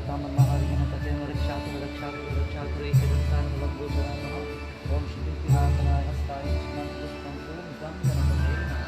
तामन्महार्यमतते रक्षातु रक्षातु रक्षातु रे हिरण्यं लंबोदराय नमः ओम श्री तिलातनाय हस्ताय कृष्णं पुष्पं पूर्णं गणपते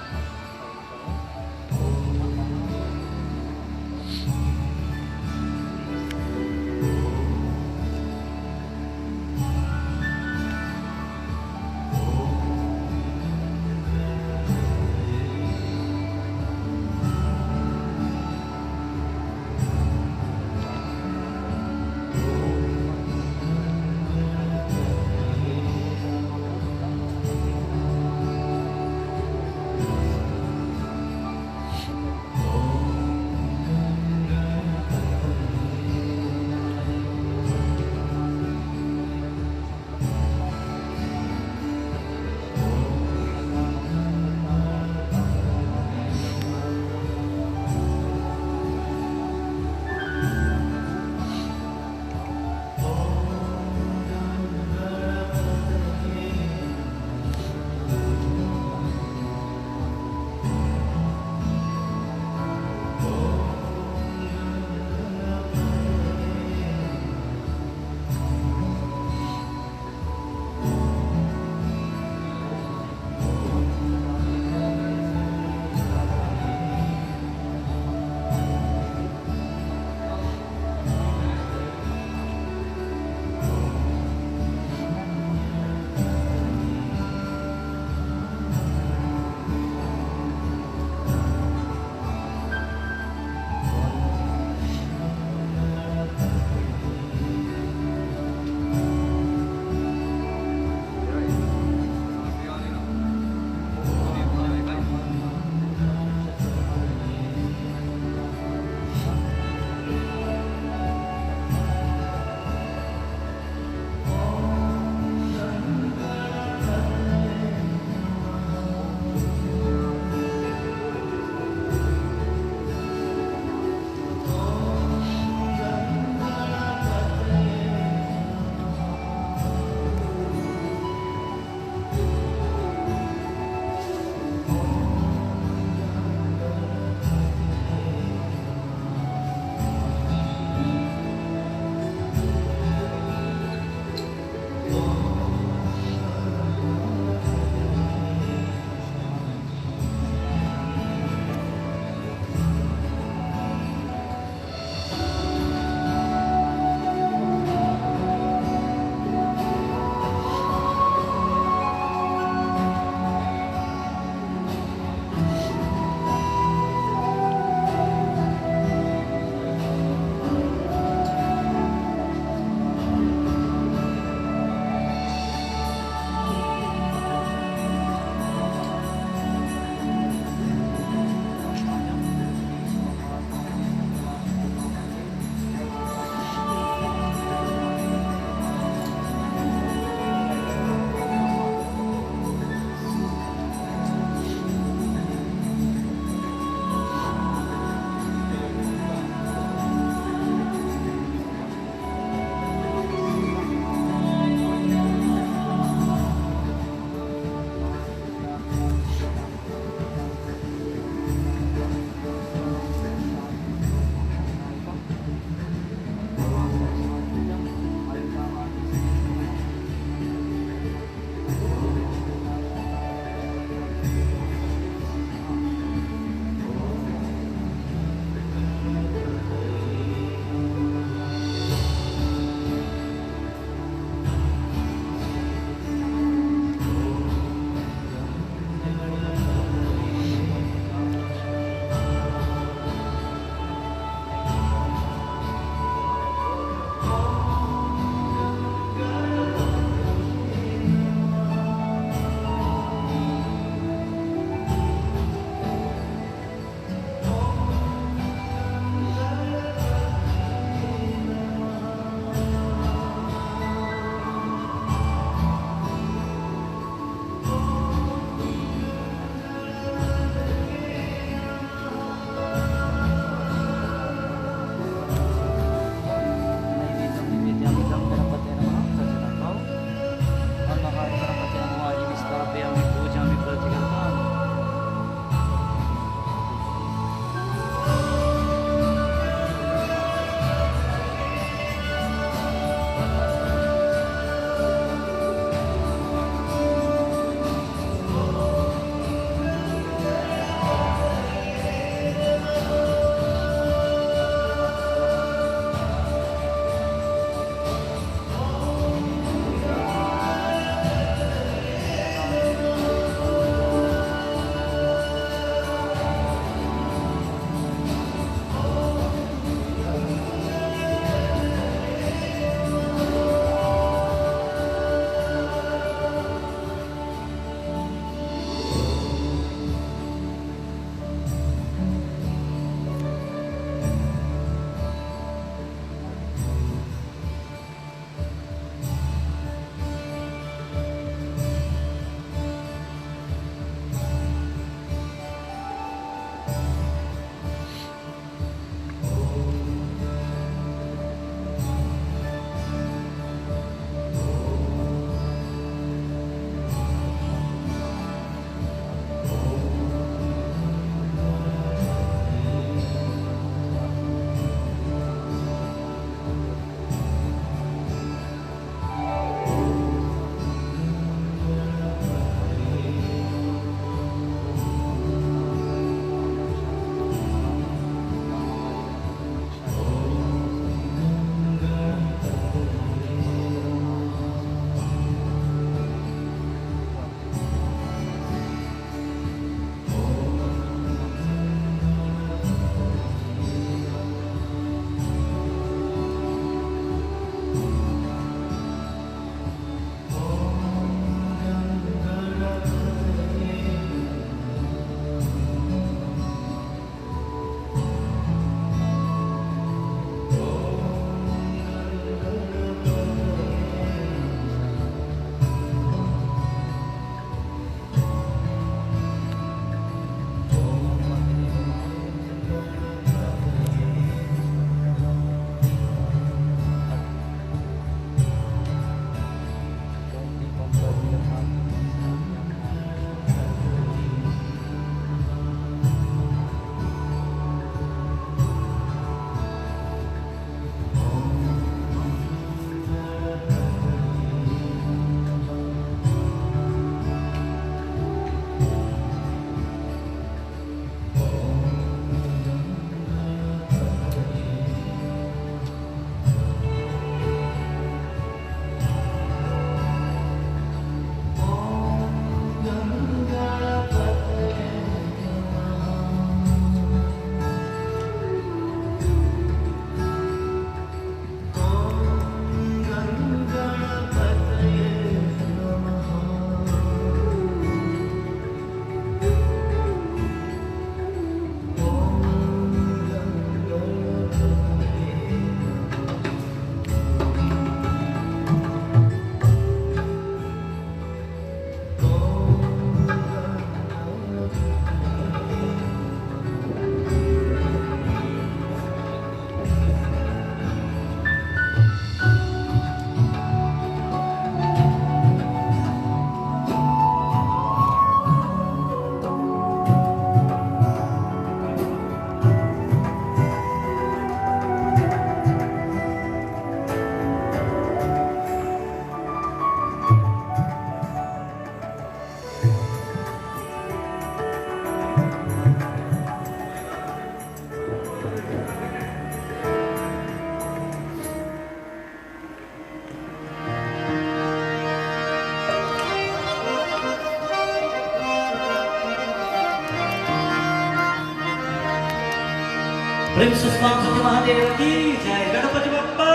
प्रेम से स्वागत महादेव की जय Ganpati Bappa.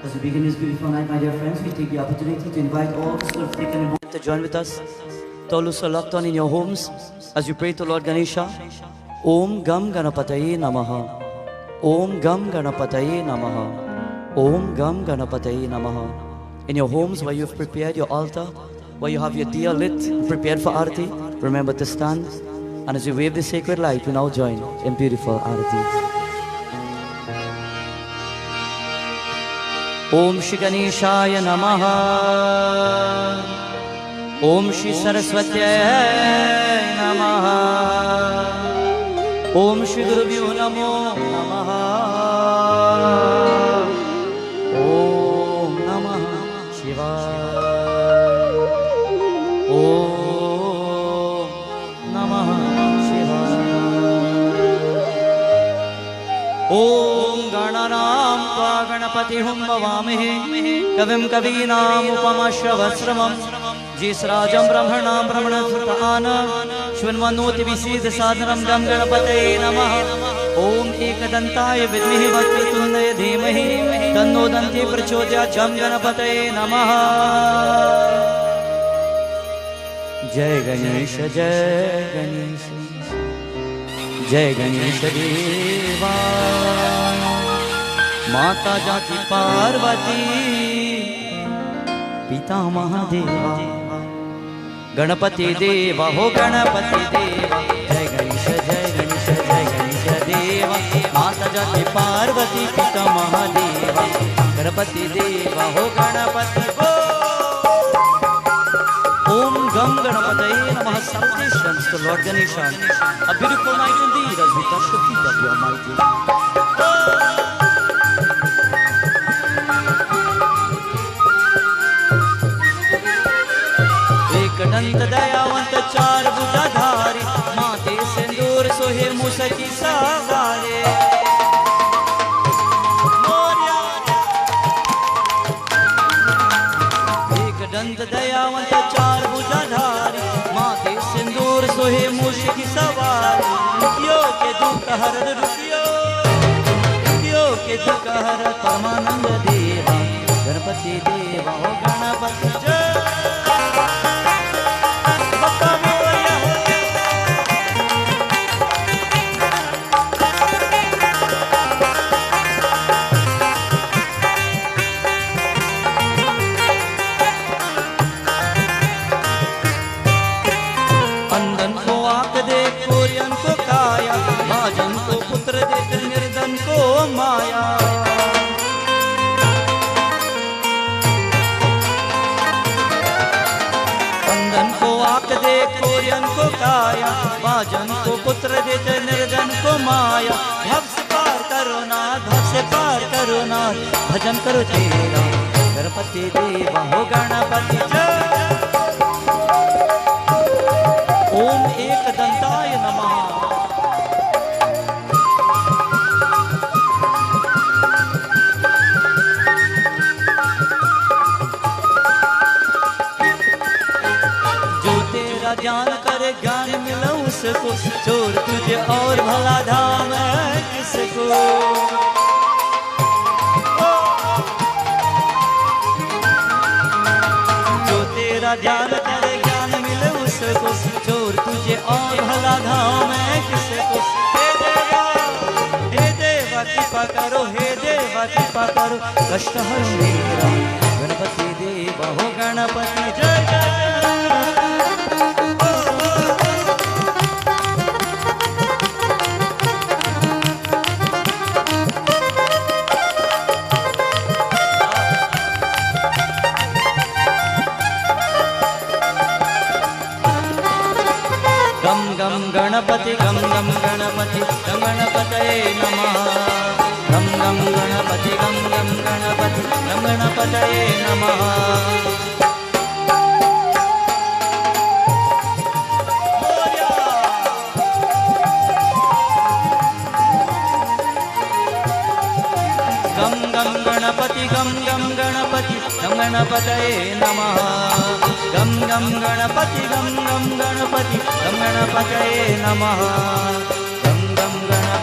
As we begin this beautiful night, my dear friends, we take the opportunity to invite all the souls of African and to join with us. To all who are locked on in your homes, as we pray to Lord Ganesha, Om Gam Ganapataye Namaha. Om Gam Ganapataye Namaha. Om Gam Ganapataye Namaha. In your homes where you have prepared your altar, where you have your diya lit, prepared for Arati, remember to stand. And as we wave the sacred light, we now join in beautiful Arati. Om Shri Ganeshaya Namaha. Om Shri Saraswatyaya Namaha. Om Shri Gurubhyo Namo Namaha. Om Namah Shivaya. Om Namah Shivaya. Om Gananam Tva Ganapati Hum Bhavamahe Kavim Kavinam Upamashravasramam Jisrajam Brahmanam Brahmanasutana Shvanmanoti Visid Sadhanam Gam Ganapataye Namaha. Om Ekadantaya Vidmihi Vakrutundaya Dhimahi Tanno Danti Prachodya Jam Ganapataye Namaha. Jai Ganesha Jai Ganesha Jai Ganesha Deva Mata Jati Parvati Pita Mahadeva Ganapati Deva Ho Ganapati Deva Jai Ganesha Jai Ganesha Jai Ganesha Deva Mata Jati Parvati Pita Mahadeva Ganapati Deva Ho Ganapati Om Gam Ganapataye Namaha. Salutations to Lord Ganesha. A beautiful night indeed as we touch the feet of the Almighty. Ekadant Dayavant Char Bhujadhari Mate Sindur Sohe Musaki Savare. Ekadant Dayavant Char Bhujadhari Mate Sindur Sohe Musaki Savare. Rukiyo ke dukha harad rukiyo, rukiyo ke dukha harad Paramananda Deva Ganapati Deva Ho Ganapati Jai. निर्धन को माया बंधन को आक दे Korean को काया भाजन को पुत्र देते निर्धन को माया भव से पार करो नाथ भव से पार करो नाथ भजन करो तेरा गणपति देवा हो गणपति जय। ओम एक दंताय नमः। ज्ञान करे ज्ञान मिला उसको चोर तुझे और भला धाम है किसको। जो तेरा ध्यान करे ज्ञान मिले उसको चोर तुझे और भला धाम है किसको। हे देवा कृपा करो हे देवा कृपा करो कष्ट हर मेरा गणपति देवा हो गणपति जय जय। गणपति गम गम गणपति गम गणपतये नमः। गम गम गणपति गम गम गणपति गम गणपतये नमः। गम गम गणपति गम गम गणपति गम गणपतये नमः। गम गम गणपति गम गम गणपति गम गणपतये नमः। गम गम Ganpati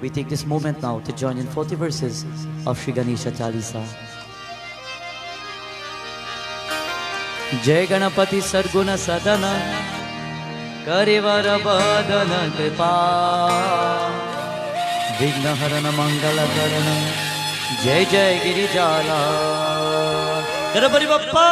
We take this moment now to join in 40 verses of Sri Ganesha Chalisa. Jai Ganapati Sarguna Sadana Karivara Badana Kripa Vigna Harana Mangala Karana Jai Jai Girijala Ganapati Bappa.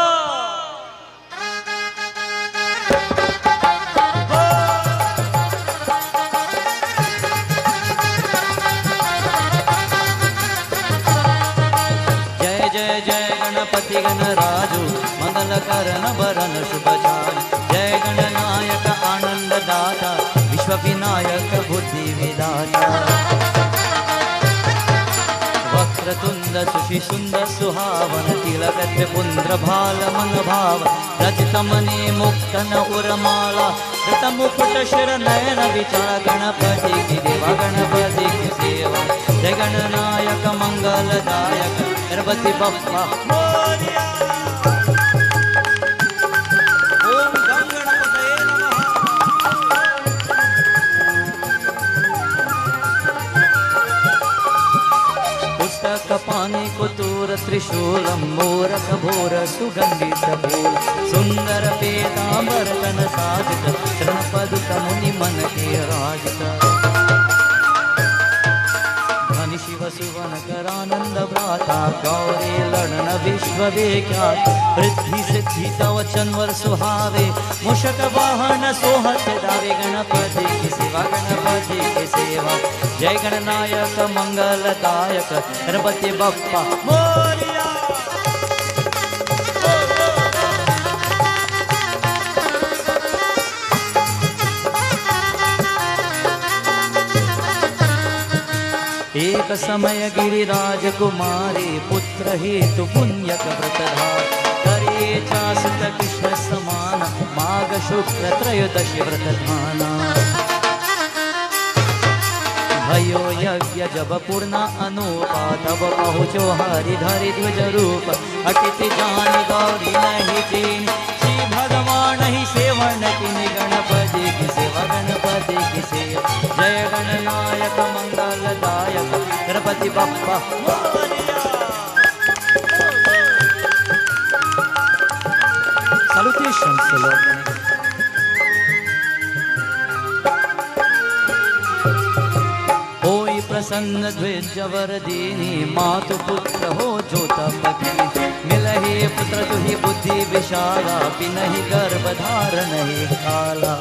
Ganpati गणराजु मंगल करण वरण शुभ जान जय गणनायक आनंद दाता विश्व विनायक बुद्धि विदाता वक्रतुंड सुषि सुंदर सुहावन तिलक पुंद्र भाल मन भाव रजत मणि मुक्तन उर्माला कृत मुकुट शिर नयन विचार गणपति की देवा गणपति की सेवा जय गणनायक मंगलदायक गणपति बप्पा मोरया। ओम गं गणपतये नमः। पुस्तक पानी कुतूर त्रिशूलम मोरक भोर सुगंधित फूल सुंदर पीतांबर तन साजित शरण पदुत मुनि मन के राजित शिव सुवन करानंद भ्राता गौरी लड़न विश्व विख्यात वृद्धि सिद्धि तवचन वर सुहावे मुषक वाहन सोहत दावे गणपति की सेवा गणपति की सेवा जय गणनायक मंगलदायक गणपति बप्पा मोरया। एक समय गिरिराज कुमारी पुत्र हेतु पुण्यक व्रतधार करे चासत कृष्ण समान माघ शुक्ल त्रयोदशी व्रतधाना भयो यज्ञ जब पूर्ण अनुपा तब पहुँचो हरि धरि ध्वज रूप अतिथि जान गौरी नहीं चीन श्री भगवान ही सेवन किन्हीं गणपति की सेवा गणपति की सेवा जय Gananayak मंगलदायक Ganpati Bappa Morya. Salutations to Lord. होई प्रसन्न द्विज वरदीनी मातु पुत्र हो जोतपति मिलहि पुत्र तुहि बुद्धि विशाला पिनहि गर्भ धारण काला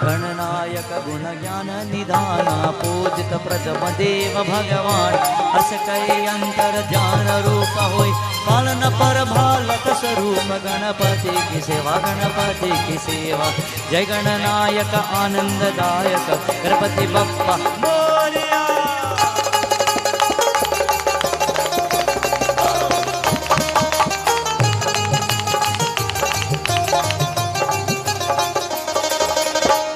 गणनायक गुण ज्ञान निधाना पूजित प्रथम देव भगवान हस कई अंतर ध्यान रूप होय पालन पर बालक स्वरूप गणपति की सेवा गणपति की सेवा जय गणनायक आनंददायक गणपति बप्पा मोरया।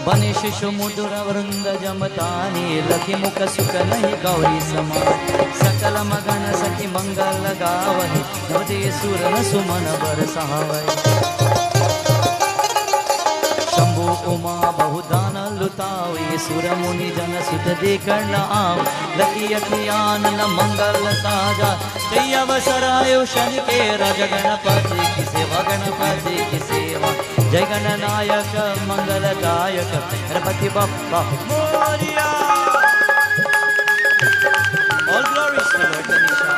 बने शिशु मुदुर वृंद जमतानी लखी मुख सुख नहीं गौरी समान सकल मगन सखी मंगल गावहि नवदे सुर न सुमन बरसावहि शंभु उमा बहुदान लुतावि सुर मुनि जन सुत देखण न आव लकी अखियान न मंगल साजा कई अवसर आयो शनि के राज गणपति की सेवा गणपति की सेवा जय Gananayak मंगलदायक Ganpati Bappa Morya. All glories to Lord Ganesha.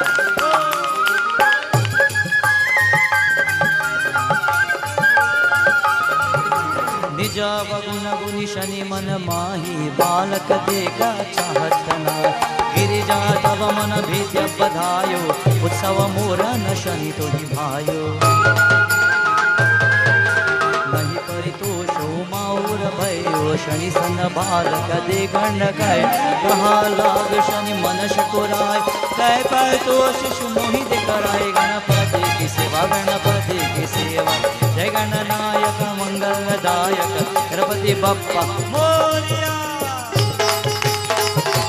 निज वगुण गुनि शनि मन माही बालक देखा चाहत ना गिरिजा तब मन भीत्य बधायो उत्सव मोर न शनि तो निभायो नहीं परितोषो माउर भयो शनि सन बालक दे गण गए कहा लाग शनि मन शकुराय कह परितोष शिशु मोहि दे कराए गणपति की सेवा गणपति की सेवा जय गणनायक मंगलदायक गणपति बप्पा मोरया।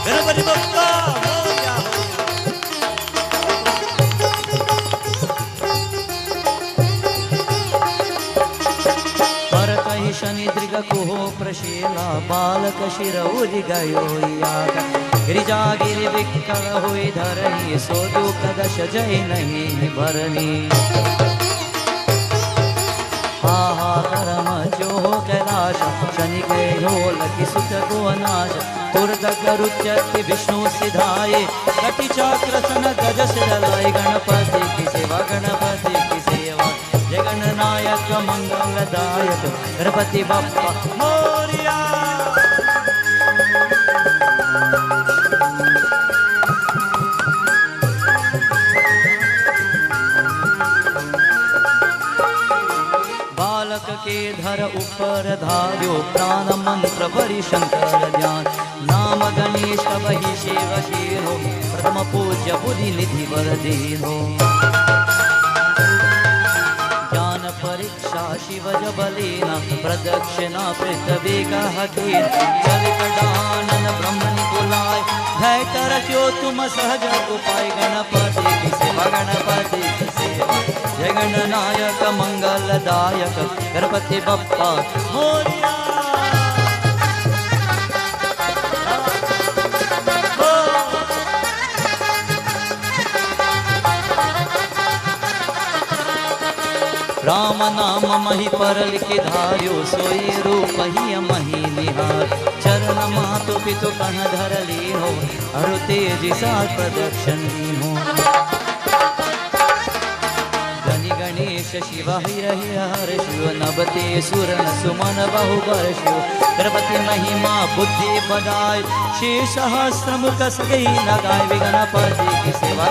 गणपति बप्पा मोरया। शनि दृग कुहो प्रशीला बालक शिर उरि गयो याद गिरिजागिरि विकल हुई धरणी सो दुख दश जय नहीं भरनी हाहाकरम जो कैलाश शनि गयो लखि सुत को नाश तुरद गरुच्यति विष्णु सिधाये कटि चक्र सन गज सिर लाय गणपति की सेवा जय गणनायक मंगलदायक गणपति बप्पा मोरिया बालक के धर ऊपर धार्यो प्राण मंत्र बरि शंकर ध्यान नाम गणेश वही शिव शीरो प्रथम पूज्य बुद्धि निधि वर दीनो ज्ञान परीक्षा शिव जबलेना प्रदक्षिणा पृथ्वी गहकीन जल कडानन ब्रह्मनि बुलाय भय तरस्यो तुम सहज उपाय गणपति की सेवा जय गणनायक मंगलदायक गणपति बप्पा मोरिया राम नाम मही पर लिखि धार्यो सोई रूप ही मही निहार चरण मातु पितु कण धर लीनो अरु तेज सार प्रदक्षिण लीनो गणि गणेश शिव हर शिव नभते सुर सुमन बहु बर शिव गणपति महिमा बुद्धि बदाय शेष सहस्र मुख सगई लगाय गणपति की सेवा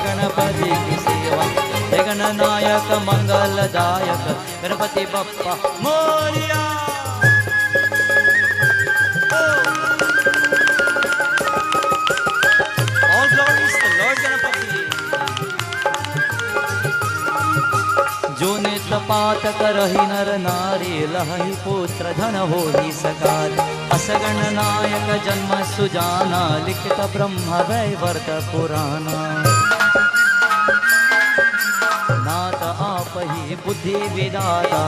जय Gananayak मंगलदायक Ganpati Bappa Moriya All glories to Lord Ganapati जो नेत्र पात करहि नर नारी लहि पुत्र धन होहि सकार असगण नायक जन्म सुजाना लिखित ब्रह्म वैवर्त पुराना नाथ आप ही बुद्धि विदाता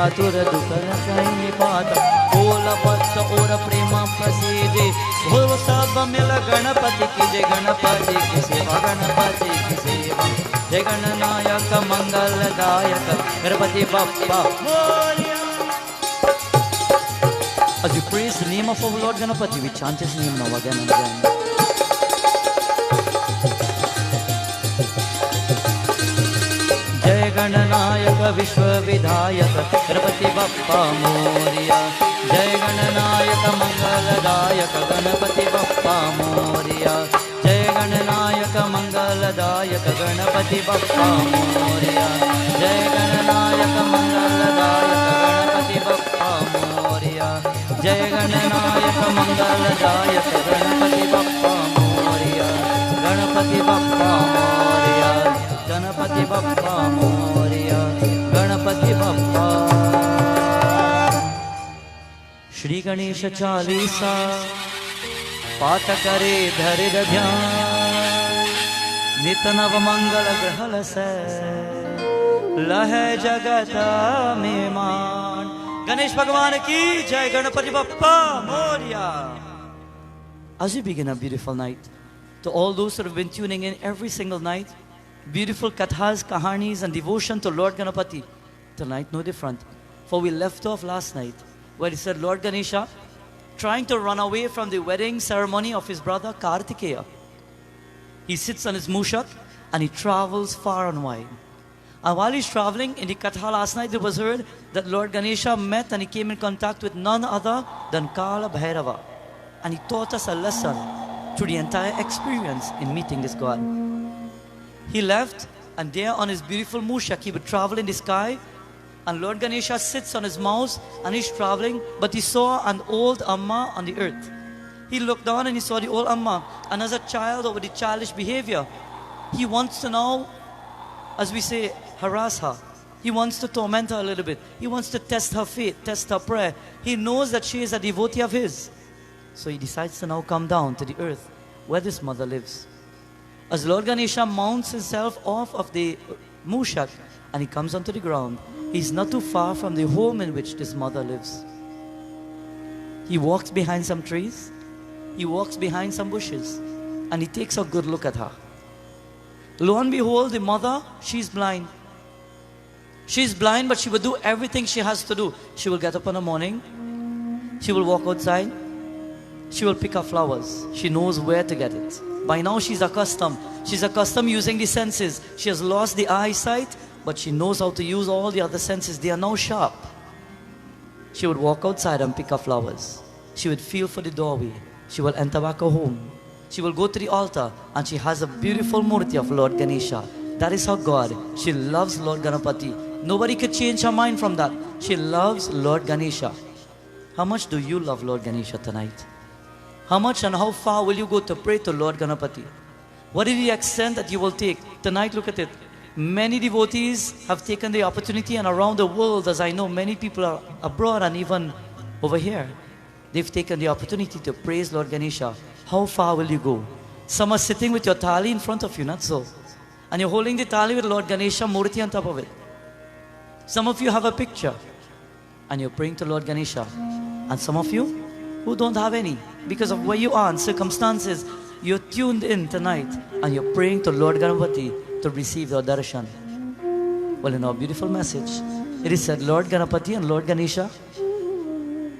आतुर दुख कहीं पाता बोल पत और प्रेम प्रसीदे भोर सब मिल गणपति की जय गणपति की सेवा जय Gananayak मंगलदायक Ganpati Bappa Moriya. As you praise the name of our Lord Ganapati, we chant His name now again and again. जय गणनायक विश्व विधायक गणपति बप्पा मोरिया. जय गणनायक मंगलदायक गणपति बप्पा मोरिया. जय गणनायक मंगलदायक गणपति बप्पा मोरिया. जय गणनायक मंगलदायक गणपति बप्पा मोरिया. जय गणनायक मंगलदायक गणपति बप्पा मोरिया. गणपति बप्पा मोरिया. गणपति बप्पा मोरिया. गणपति बप्पा. श्री गणेश चालीसा पाठ करे धरिद ध्यान. नित नव मंगल ग्रहल से लह जगत में मान. गणेश भगवान की जय. Ganpati Bappa Moriya. As we begin a beautiful night, to all those who have been tuning in every single night, beautiful kathas, kahanis and devotion to Lord Ganapati. Tonight no different, for we left off last night where he said Lord Ganesha trying to run away from the wedding ceremony of his brother Kartikeya. He sits on his mushak and he travels far and wide. And while he's traveling, in the katha last night it was heard that Lord Ganesha met and he came in contact with none other than Kala Bhairava. And he taught us a lesson through the entire experience in meeting this God. He left, and there on his beautiful mushak he would travel in the sky, and Lord Ganesha sits on his mouse and he's traveling, but he saw an old Amma on the earth. He looked down and he saw the old Amma, and as a child over the childish behavior, he wants to now, as we say, harass her. He wants to torment her a little bit. He wants to test her faith, test her prayer. He knows that she is a devotee of his. So he decides to now come down to the earth where this mother lives. As Lord Ganesha mounts himself off of the mushak and he comes onto the ground, he's not too far from the home in which this mother lives. He walks behind some trees. He walks behind some bushes. And he takes a good look at her. Lo and behold, the mother, she's blind. She's blind, but she will do everything she has to do. She will get up in the morning. She will walk outside. She will pick up flowers. She knows where to get it. By now she's accustomed. She's accustomed using the senses. She has lost the eyesight, but she knows how to use all the other senses. They are now sharp. She would walk outside and pick up flowers. She would feel for the doorway. She will enter back her home. She will go to the altar and she has a beautiful murti of Lord Ganesha. That is her God. She loves Lord Ganapati. Nobody could change her mind from that. She loves Lord Ganesha. How much do you love Lord Ganesha tonight? How much and how far will you go to pray to Lord Ganapati? What is the extent that you will take? Tonight, look at it. Many devotees have taken the opportunity, and around the world, as I know, many people are abroad and even over here. They've taken the opportunity to praise Lord Ganesha. How far will you go? Some are sitting with your thali in front of you, not so. And you're holding the thali with Lord Ganesha murti on top of it. Some of you have a picture and you're praying to Lord Ganesha. And some of you who don't have any, because of where you are and circumstances, you're tuned in tonight and you're praying to Lord Ganapati to receive your darshan. Well, in our beautiful message, it is said Lord Ganapati and Lord Ganesha,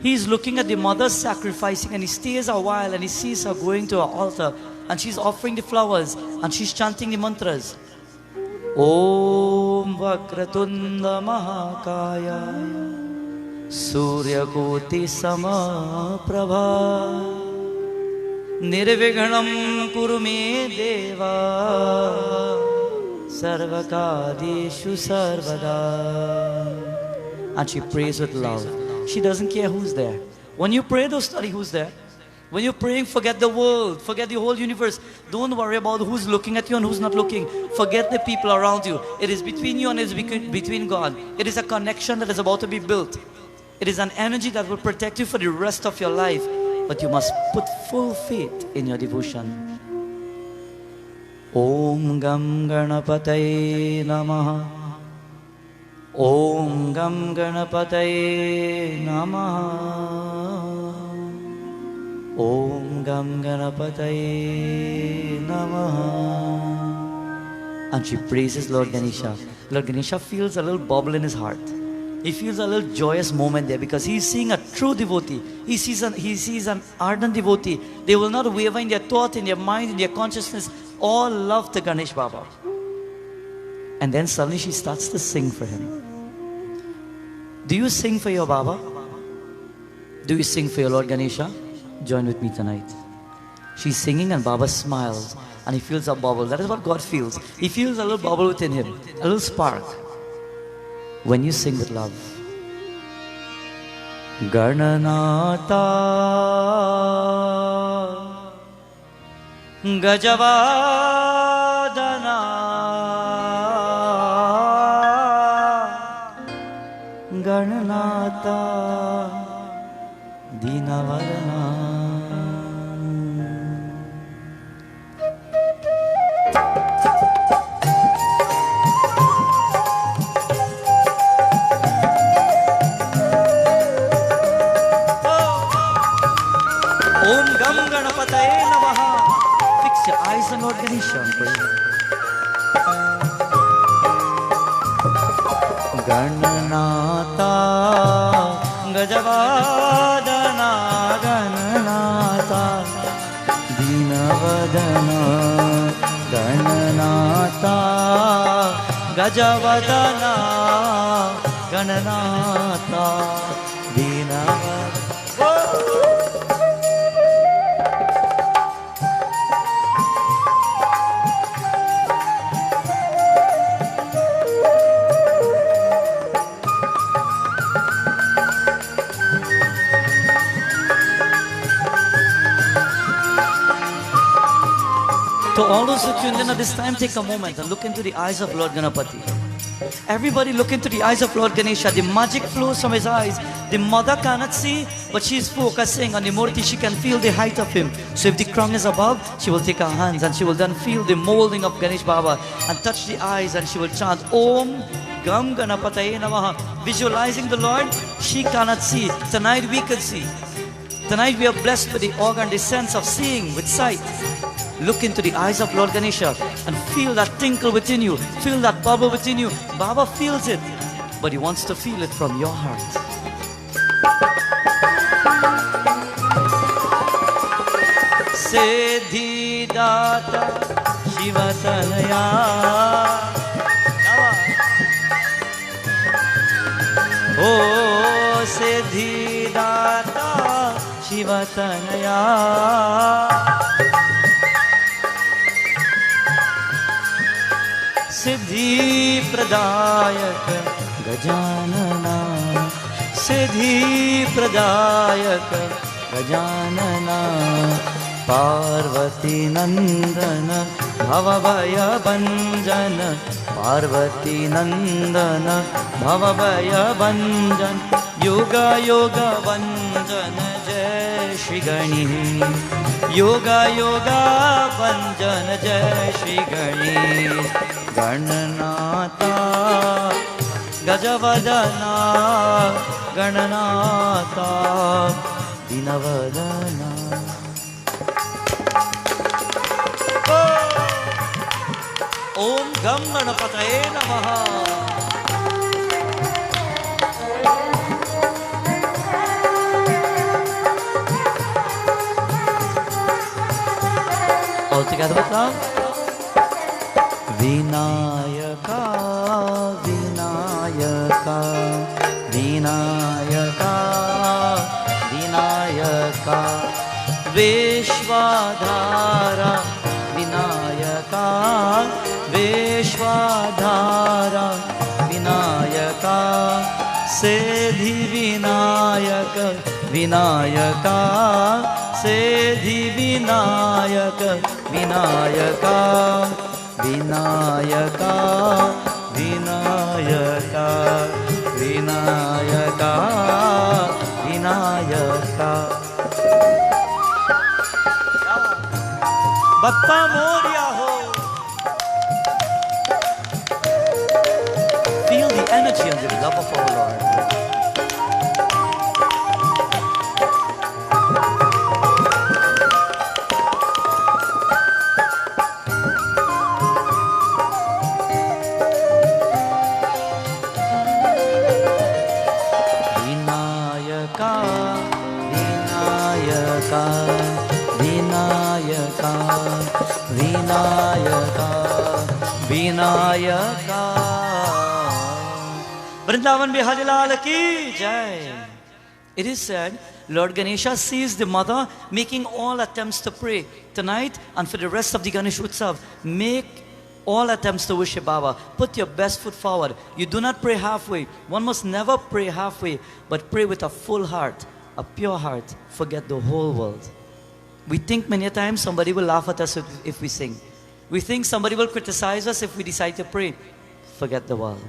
he is looking at the mother sacrificing, and he stays a while and he sees her going to her altar and she's offering the flowers and she's chanting the mantras. Om Vakratunda Mahakaya Surya Koti Samaprabha Nirvighanam Kurume Deva Sarvakadeshu Sarvada. And she prays with love. She doesn't care who's there. When you pray, don't study who's there. When you're praying, forget the world, forget the whole universe. Don't worry about who's looking at you and who's not looking. Forget the people around you. It is between you and it is between God. It is a connection that is about to be built. It is an energy that will protect you for the rest of your life. But you must put full faith in your devotion. Om Gam Ganapataye Namaha. Om Gam Ganapataye Namaha. Om Gam Ganapataye Namaha. And she praises Lord Ganesha. Lord Ganesha feels a little bubble in his heart. He feels a little joyous moment there because he's seeing a true devotee. He sees an ardent devotee. They will not waver in their thought, in their mind, in their consciousness. All love to Ganesh Baba. And then suddenly she starts to sing for him. Do you sing for your Baba? Do you sing for your Lord Ganesha? Join with me tonight. She's singing and Baba smiles and he feels a bubble. That is what God feels. He feels a little bubble within him, a little spark. When you sing with love. Gananata Gajavadana Gananata Dinavarana. Om Gam Ganapataye Namaha. Fix your eyes on Lord Ganesha and pray. Gananata Gajavadana Gananata Dinavadana Gananata Gajavadana Gananata Dinavadana. To all those who tuned in at this time, take a moment and look into the eyes of Lord Ganapati. Everybody look into the eyes of Lord Ganesha. The magic flows from his eyes. The mother cannot see, but she is focusing on the murti. She can feel the height of him. So if the crown is above, she will take her hands and she will then feel the molding of Ganesh Baba and touch the eyes and she will chant Om Gam Ganapataye Namaha. Visualizing the Lord, she cannot see. Tonight we could see. Tonight we are blessed with the organ, the sense of seeing with sight. Look into the eyes of Lord Ganesha and feel that tinkle within you. Feel that bubble within you. Baba feels it, but he wants to feel it from your heart. Siddhi Data Shiva Tanaya. Oh, Siddhi Data Shiva Tanaya. Siddhi Pradayak Gajanana. Siddhi Pradayak Gajanana. Parvati Nandana Bhavabhaya Bhanjana. Parvati Nandana Bhavabhaya Bhanjana. Yoga Yoga Bhanjana Jai Shri Ganesh. Yoga Yoga Bhanjana Jai Shri Ganesh. Gananata Gajavadana Gananata Dinavadana. Om Gam Ganapataye Namaha. All together with love. Vinayaka, Vinayaka, Vinayaka, Vinayaka, Vishwadhara, Vinayaka, Vishwadhara, Vinayaka, Siddhi Vinayaka, Vinayaka, Siddhi Vinayaka, Vinayaka, Vinayaka, Vinayaka, Vinayaka, Vinayaka. Bappa Moria ho. Feel the energy and the love of our Lord. Vinayaka, Vinayaka, Vinayaka. Vrindavan Bihari Lal ki Jai. It is said, Lord Ganesha sees the mother making all attempts to pray. Tonight and for the rest of the Ganesh Utsav, make all attempts to worship Baba. Put your best foot forward. You do not pray halfway. One must never pray halfway, but pray with a full heart, a pure heart. Forget the whole world. We think many times somebody will laugh at us if we sing. We think somebody will criticize us if we decide to pray. Forget the world.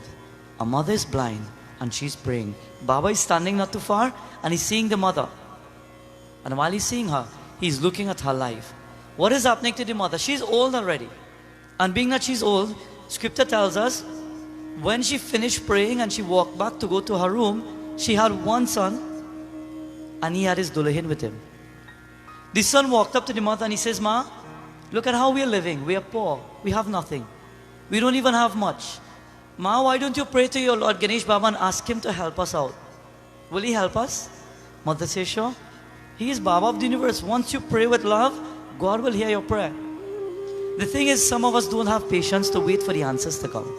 A mother is blind and she's praying. Baba is standing not too far and he's seeing the mother. And while he's seeing her, he's looking at her life. What is happening to the mother? She's old already. And being that she's old, scripture tells us, when she finished praying and she walked back to go to her room, she had one son and he had his dulahin with him. The son walked up to the mother and he says, Ma, look at how we are living. We are poor. We have nothing. We don't even have much. Ma, why don't you pray to your Lord Ganesh Baba and ask him to help us out? Will he help us? Mother says, sure. He is Baba of the universe. Once you pray with love, God will hear your prayer. The thing is, some of us don't have patience to wait for the answers to come.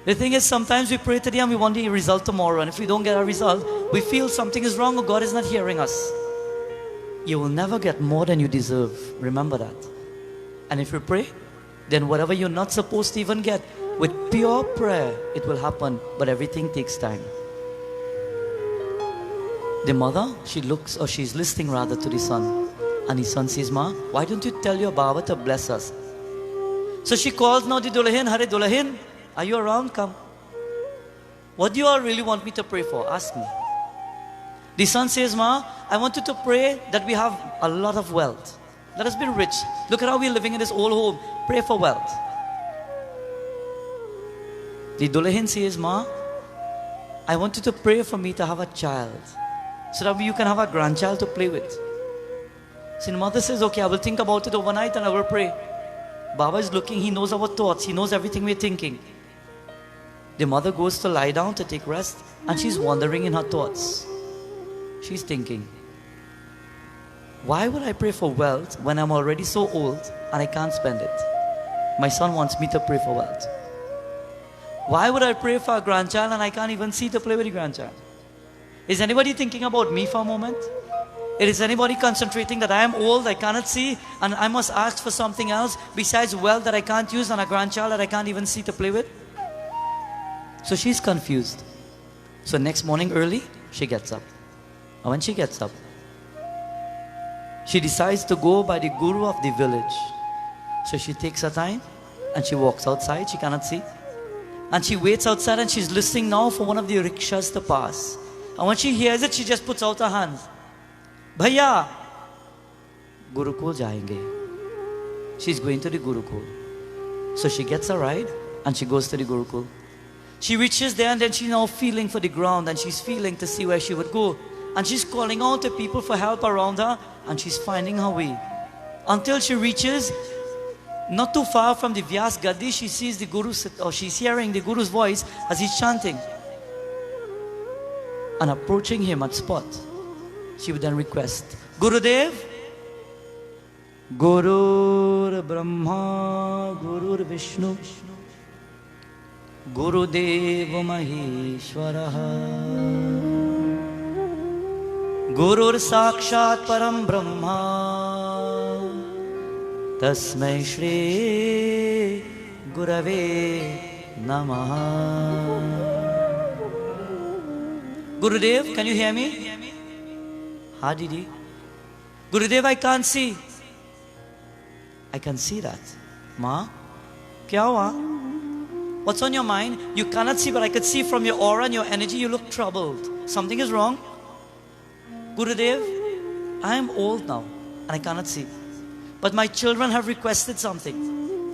The thing is, sometimes we pray today and we want the result tomorrow. And if we don't get a result, we feel something is wrong or God is not hearing us. You will never get more than you deserve. Remember that. And if you pray, then whatever you're not supposed to even get, with pure prayer, it will happen. But everything takes time. The mother, she's listening rather to the son. And the son says, Ma, why don't you tell your Baba to bless us? So she calls now the Dulahin, Hare Dulahin, are you around? Come. What do you all really want me to pray for? Ask me. The son says, Ma, I want you to pray that we have a lot of wealth. Let us be rich. Look at how we're living in this old home. Pray for wealth. The Dulahin says, Ma, I want you to pray for me to have a child. so that you can have a grandchild to play with. So the mother says, okay, I will think about it overnight and I will pray. Baba is looking, he knows our thoughts, he knows everything we're thinking. The mother goes to lie down to take rest and she's wandering in her thoughts. She's thinking, why would I pray for wealth when I'm already so old and I can't spend it? My son wants me to pray for wealth. Why would I pray for a grandchild and I can't even see to play with the grandchild? Is anybody thinking about me for a moment? Is anybody concentrating that I am old, I cannot see, and I must ask for something else besides wealth that I can't use and a grandchild that I can't even see to play with? So she's confused. So next morning early, she gets up. And when she gets up, she decides to go by the guru of the village. So she takes her time and she walks outside, she cannot see. And she waits outside and she's listening now for one of the rickshaws to pass. And when she hears it, she just puts out her hands. Bhaiya, Gurukul jayenge. She's going to the Gurukul. So she gets a ride and she goes to the Gurukul. She reaches there and then she's now feeling for the ground and she's feeling to see where she would go. And she's calling out to people for help around her and she's finding her way. Until she reaches not too far from the Vyas Gadi, she sees the Guru, or she's hearing the Guru's voice as he's chanting. And approaching him at spot, she would then request, Gurudev, Gurur Brahma, Gurur Vishnu, Gurudev Maheshwaraha, Gurur Sakshat Param Brahma, Tasmai Shri Gurave Namaha. Gurudev, can you hear me? Ha Didi. Gurudev, I can't see. I can see that. Ma, kya hua? What's on your mind? You cannot see, but I could see from your aura and your energy you look troubled. Something is wrong. Gurudev, I am old now and I cannot see. But my children have requested something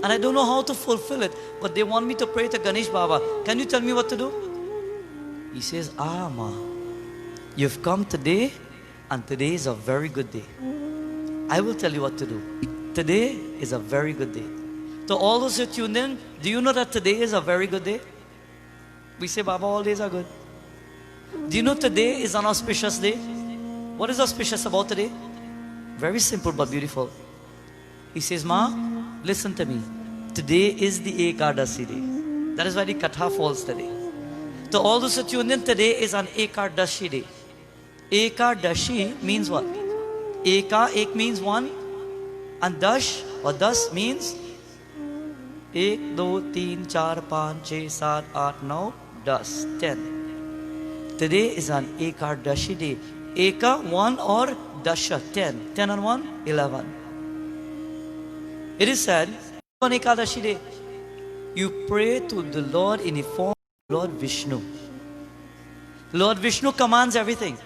and I don't know how to fulfill it. But they want me to pray to Ganesh Baba. Can you tell me what to do? He says, Ma, you've come today and today is a very good day. I will tell you what to do. Today is a very good day. To all those who tuned in, do you know that today is a very good day? We say, Baba, all days are good. Do you know today is an auspicious day? What is auspicious about today? Very simple but beautiful. He says, Ma, listen to me. Today is the Ekadasi day. That is why the Katha falls today. To all those who tuned in, today is an Ekadashi day. Ekadashi means what? Ek means one. And Dash or Das means 1, 2, 3, 4, 5, 6, 7, 8, 9, 10. Today is an Ekadashi day. Eka, 1 or Dasha, 10. 10 and 1, 11. It is said, on Ekadashi day, you pray to the Lord in the form of Lord Vishnu. Lord Vishnu commands everything.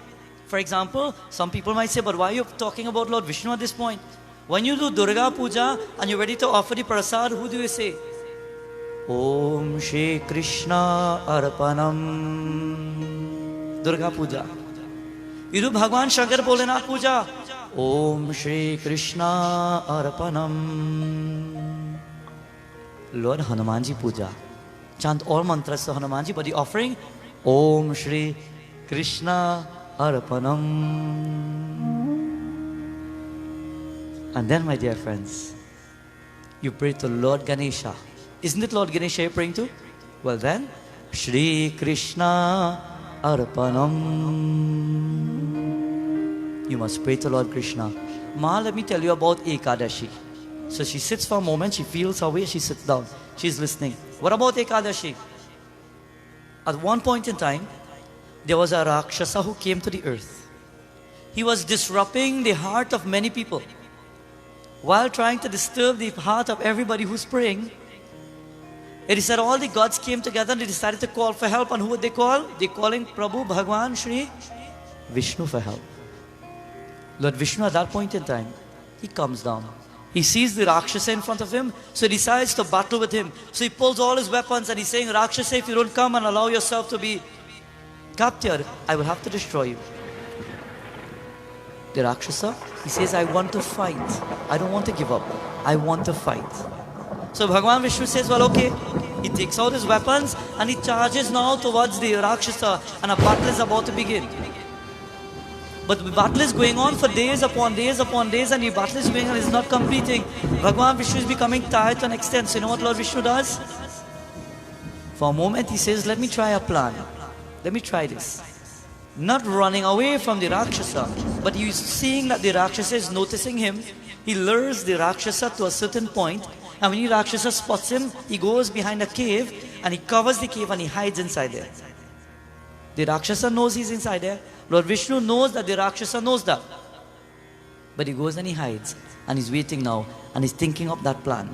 For example, some people might say, but why are you talking about Lord Vishnu at this point? When you do Durga Puja and you're ready to offer the prasad, who do you say? Om Shri Krishna Arpanam. Durga Puja. You do Bhagwan Shankar Bholenath Puja. Om Shri Krishna Arpanam. Lord Hanumanji Puja. Chant all mantras to Hanumanji, but the offering, Om Shri Krishna Arpanam. And then, my dear friends, you pray to Lord Ganesha. Isn't it Lord Ganesha you're praying to? Well then, Shri Krishna Arpanam. You must pray to Lord Krishna. Ma, let me tell you about Ekadashi. So she sits for a moment, she feels her way, she sits down. She's listening. What about Ekadashi? At one point in time, there was a Rakshasa who came to the earth. He was disrupting the heart of many people. While trying to disturb the heart of everybody who's praying, it is said all the gods came together and they decided to call for help. And who would they call? They're calling Prabhu Bhagwan Shri Vishnu for help. Lord Vishnu at that point in time, he comes down. He sees the Rakshasa in front of him, so he decides to battle with him. So he pulls all his weapons and he's saying, Rakshasa, if you don't come and allow yourself to be captured, I will have to destroy you. the Rakshasa, he says, I want to fight. I don't want to give up. I want to fight. So Bhagavan Vishnu says, well, okay. He takes out his weapons and he charges now towards the Rakshasa, and a battle is about to begin. But the battle is going on for days upon days upon days, and the battle is going on, is not completing. Bhagavan Vishnu is becoming tired to an extent. So you know what Lord Vishnu does? For a moment he says, let me try a plan. Let me try this. Not running away from the Rakshasa, but he is seeing that the Rakshasa is noticing him. He lures the Rakshasa to a certain point, and when the Rakshasa spots him, he goes behind a cave and he covers the cave and he hides inside there. The Rakshasa knows he's inside there. Lord Vishnu knows that the Rakshasa knows that. But he goes and he hides, and he's waiting now, and he's thinking of that plan.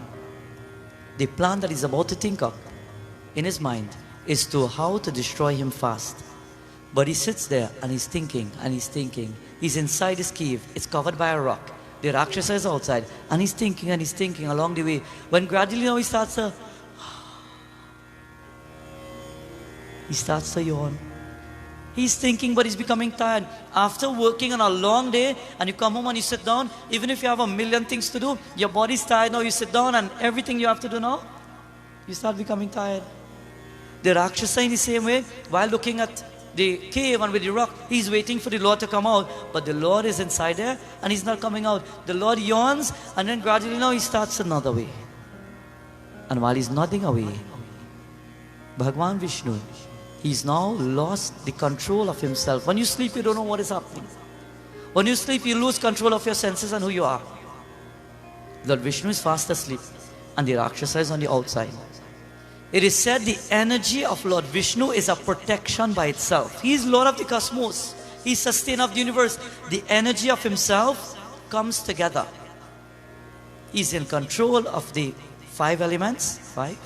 The plan that he's about to think of in his mind is to how to destroy him fast. But he sits there and he's thinking and he's thinking. He's inside his cave. It's covered by a rock. The Rakshasa is outside, and he's thinking along the way. When gradually now he starts to yawn. He's thinking, but he's becoming tired. After working on a long day, and you come home and you sit down, even if you have a million things to do, your body's tired now. You sit down and everything you have to do now, you start becoming tired. The Rakshasa in the same way, while looking at the cave and with the rock, he's waiting for the Lord to come out. But the Lord is inside there and he's not coming out. The Lord yawns, and then gradually now he starts to nod away. And while he's nodding away, Bhagavan Vishnu, he's now lost the control of himself. When you sleep, you don't know what is happening. When you sleep, you lose control of your senses and who you are. Lord Vishnu is fast asleep, and the Rakshasa is on the outside. It is said the energy of Lord Vishnu is a protection by itself. He is Lord of the cosmos. He is sustainer of the universe. The energy of himself comes together. He is in control of the 5 elements, 5,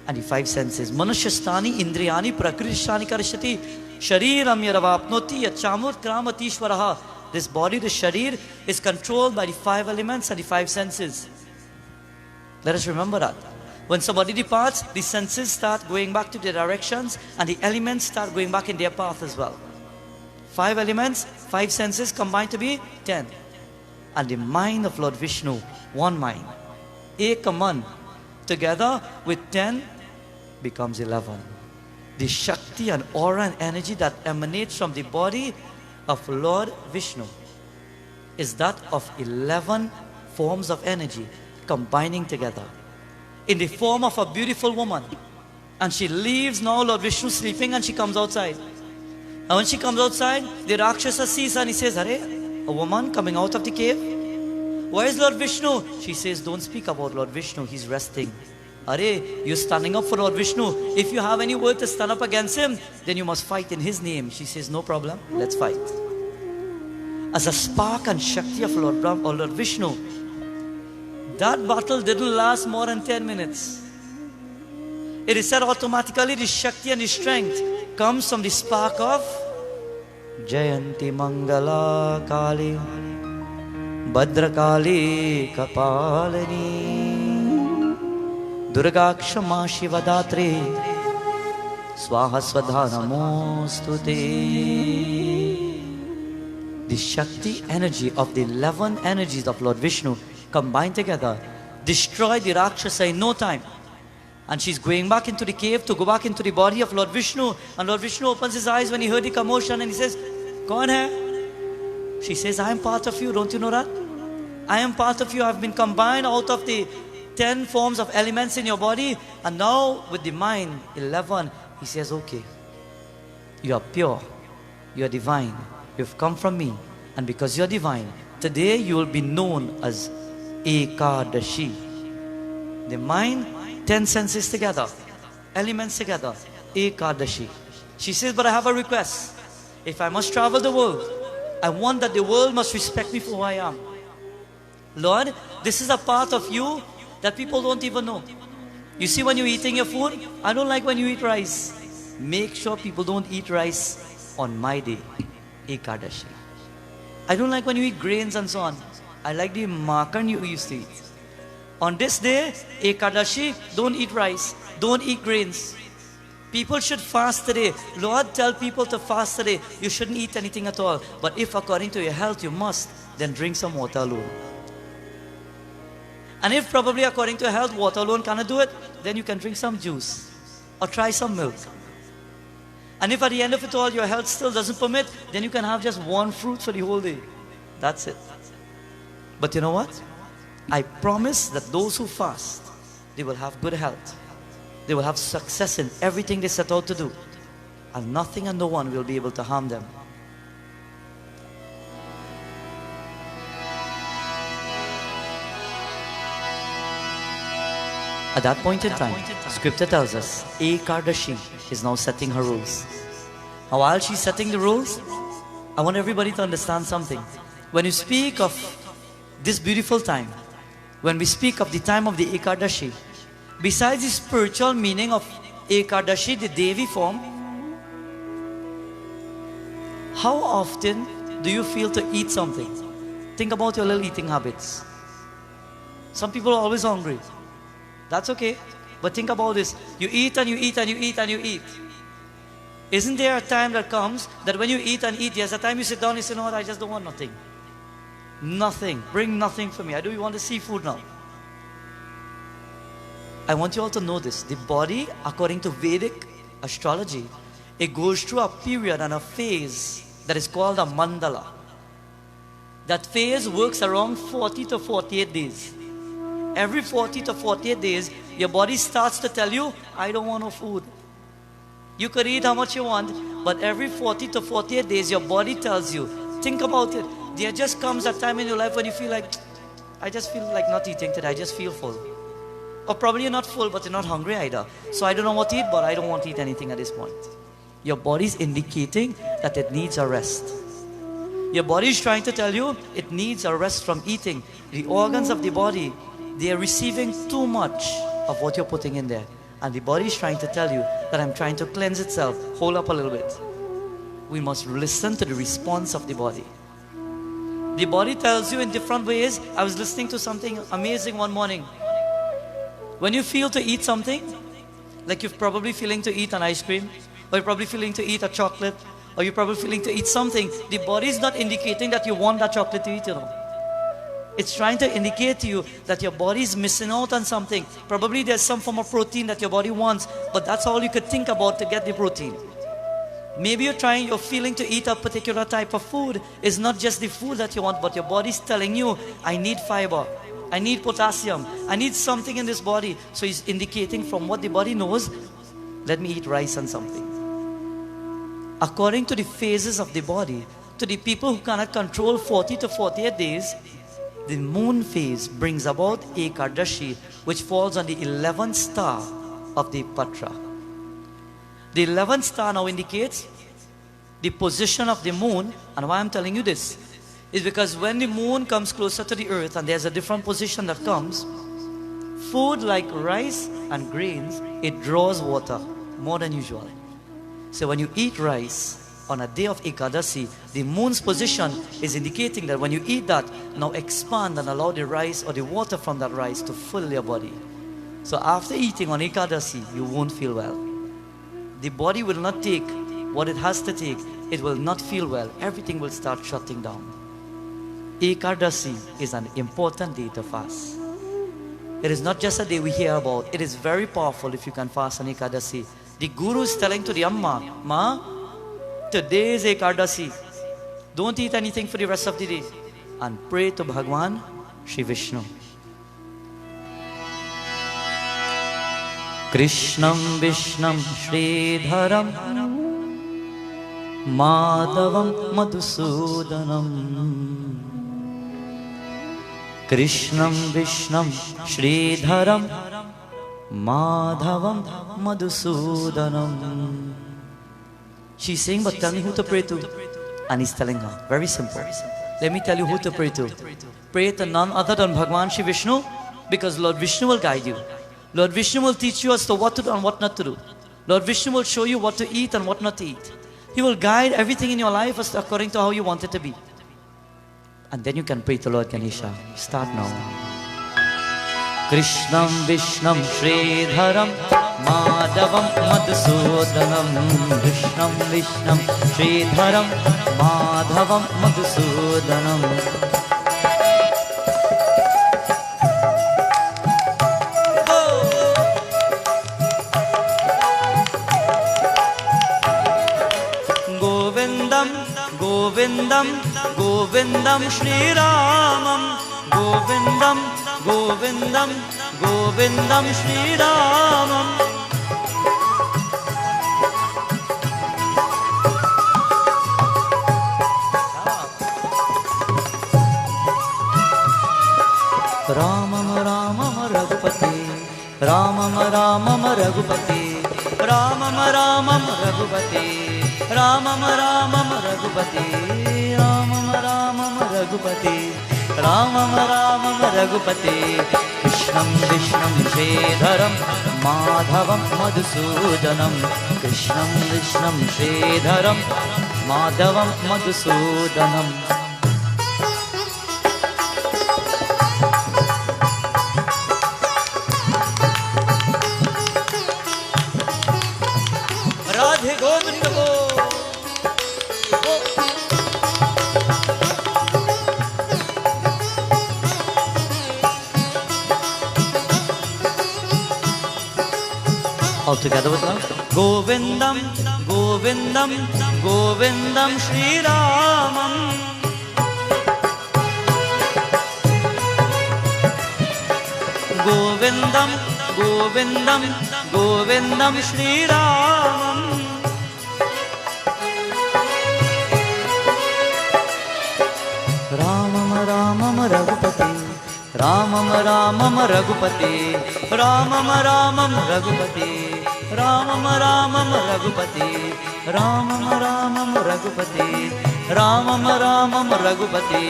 and the 5 senses. Manushyastani indriyani prakritishtani karishati shariram yaravapnoti yachamut kramatishvaraha. This body, the sharir, is controlled by the 5 elements and the 5 senses. Let us remember that. When somebody departs, the senses start going back to their directions, and the elements start going back in their path as well. 5 elements, 5 senses combined to be 10. And the mind of Lord Vishnu, one mind, Ekaman, together with 10 becomes 11. The Shakti and aura and energy that emanates from the body of Lord Vishnu is that of 11 forms of energy combining together in the form of a beautiful woman. And she leaves now Lord Vishnu sleeping, and she comes outside. And when she comes outside, the Rakshasa sees her and he says, Hare, a woman coming out of the cave? Where is Lord Vishnu? She says, don't speak about Lord Vishnu, he's resting. Hare, you're standing up for Lord Vishnu. If you have any word to stand up against him, then you must fight in his name. She says, no problem, let's fight. As a spark and Shakti of Lord Brahma or Lord Vishnu, that battle didn't last more than 10 minutes. It is said automatically the Shakti and the strength comes from the spark of Jayanti Mangala Kali Bhadra Kali Kapalini Durga Kshama Shivadatri Swaha Swadha Namostute. The Shakti energy of the 11 energies of Lord Vishnu combined together, destroy the Rakshasa in no time. And she's going back into the cave to go back into the body of Lord Vishnu. And Lord Vishnu opens his eyes when he heard the commotion and he says, Kaun hai? She says, I am part of you, don't you know that? I am part of you, I have been combined out of the 10 forms of elements in your body. And now with the mind, 11, he says, okay, you are pure, you are divine, you've come from me. And because you are divine, today you will be known as Ekadashi. The mind, 10 senses together, elements together, Ekadashi. She says, but I have a request. If I must travel the world, I want that the world must respect me for who I am. Lord, this is a part of you that people don't even know. You see, when you're eating your food, I don't like when you eat rice. Make sure people don't eat rice on my day, Ekadashi. I don't like when you eat grains and so on. I like the makan you used to eat. On this day, Ekadashi, don't eat rice, don't eat grains. People should fast today. Lord, tell people to fast today. You shouldn't eat anything at all. But if according to your health you must, then drink some water alone. And if probably according to your health, water alone cannot do it, then you can drink some juice or try some milk. And if at the end of it all your health still doesn't permit, then you can have just one fruit for the whole day. That's it. But you know what? I promise that those who fast, they will have good health. They will have success in everything they set out to do. And nothing and no one will be able to harm them. At that point in time, Scripture tells us, Ekardashi is now setting her rules. And while she's setting the rules, I want everybody to understand something. When you speak of this beautiful time, when we speak of the time of the Ekardashi, besides the spiritual meaning of Ekardashi, the Devi form, how often do you feel to eat something? Think about your little eating habits. Some people are always hungry. That's okay. But think about this. You eat and you eat and you eat and you eat. Isn't there a time that comes that when you eat and eat, there's a time you sit down and you say, no, I just don't want nothing. Nothing. Bring nothing for me. I don't want the seafood now. I want you all to know this. The body, according to Vedic astrology, it goes through a period and a phase that is called a mandala. That phase works around 40 to 48 days. Every 40 to 48 days, your body starts to tell you, I don't want no food. You could eat how much you want, but every 40 to 48 days, your body tells you. Think about it. There just comes a time in your life when you feel like, I just feel like not eating today, I just feel full. Or probably you're not full, but you're not hungry either. So I don't know what to eat, but I don't want to eat anything at this point. Your body is indicating that it needs a rest. Your body is trying to tell you it needs a rest from eating. The organs of the body, they are receiving too much of what you're putting in there. And the body is trying to tell you that I'm trying to cleanse itself. Hold up a little bit. We must listen to the response of the body. The body tells you in different ways. I was listening to something amazing one morning. When you feel to eat something, like you're probably feeling to eat an ice cream, or you're probably feeling to eat a chocolate, or you're probably feeling to eat something, the body is not indicating that you want that chocolate to eat, you know. It's trying to indicate to you that your body is missing out on something. Probably there's some form of protein that your body wants, but that's all you could think about to get the protein. Maybe you're feeling to eat a particular type of food. It's not just the food that you want, but your body's telling you, I need fiber, I need potassium, I need something in this body. So it's indicating from what the body knows, let me eat rice and something. According to the phases of the body, to the people who cannot control 40 to 48 days, the moon phase brings about Ekardashi, which falls on the 11th star of the Patra. The 11th star now indicates the position of the moon. And why I'm telling you this is because when the moon comes closer to the earth and there's a different position that comes, food like rice and grains, it draws water more than usual. So when you eat rice on a day of Ekadasi, the moon's position is indicating that when you eat that, now expand and allow the rice or the water from that rice to fill your body. So after eating on Ekadasi, you won't feel well. The body will not take what it has to take. It will not feel well. Everything will start shutting down. Ekadasi is an important day to fast. It is not just a day we hear about. It is very powerful if you can fast on Ekadasi. The Guru is telling to the Amma, Ma, today is Ekadasi. Don't eat anything for the rest of the day. And pray to Bhagwan Shri Vishnu. Krishnam Vishnam Sridharam Madhavam Madhusudanam. Krishnam Vishnam Sridharam Madhavam Madhusudanam. She's saying, but tell me who to pray to. And he's telling her, very simple. Let me tell you who to pray to. Pray to none other than Bhagwan Shri Vishnu, because Lord Vishnu will guide you. Lord Vishnu will teach you as to what to do and what not to do. Lord Vishnu will show you what to eat and what not to eat. He will guide everything in your life as according to how you want it to be. And then you can pray to Lord Ganesha. Start now. Krishnam Vishnam Sridharam Madhavam माधवं मधुसूदनं कृष्णं विष्णुं श्रीधरं माधवं मधुसूदनम् गोविन्दं गोविन्दं गोविन्दं श्रीरामं गोविन्दं गोविन्दं गोविन्दं श्रीरामम् रामं रामं रघुपते रामं रामं रघुपते रामं रामं रघुपते रामं रामं रघुपते रामं रामं रघुपते रामं रामं रघुपते कृष्णं विष्णुं श्रीधरं माधवं मधुसूदनं कृष्णं विष्णुं श्रीधरं माधवं मधुसूदनम् राधे गोविंद को all together with love. Govindam, Govindam, Govindam Shri Ramam. Govindam, Govindam, Govindam Shri Ramam. Ramam, Ramam Raghupati. Ramam Ramam Raghupati Ramam Ramam Raghupati Ramam Ramam Raghupati Ramam Ramam Raghupati Ramam Ramam Raghupati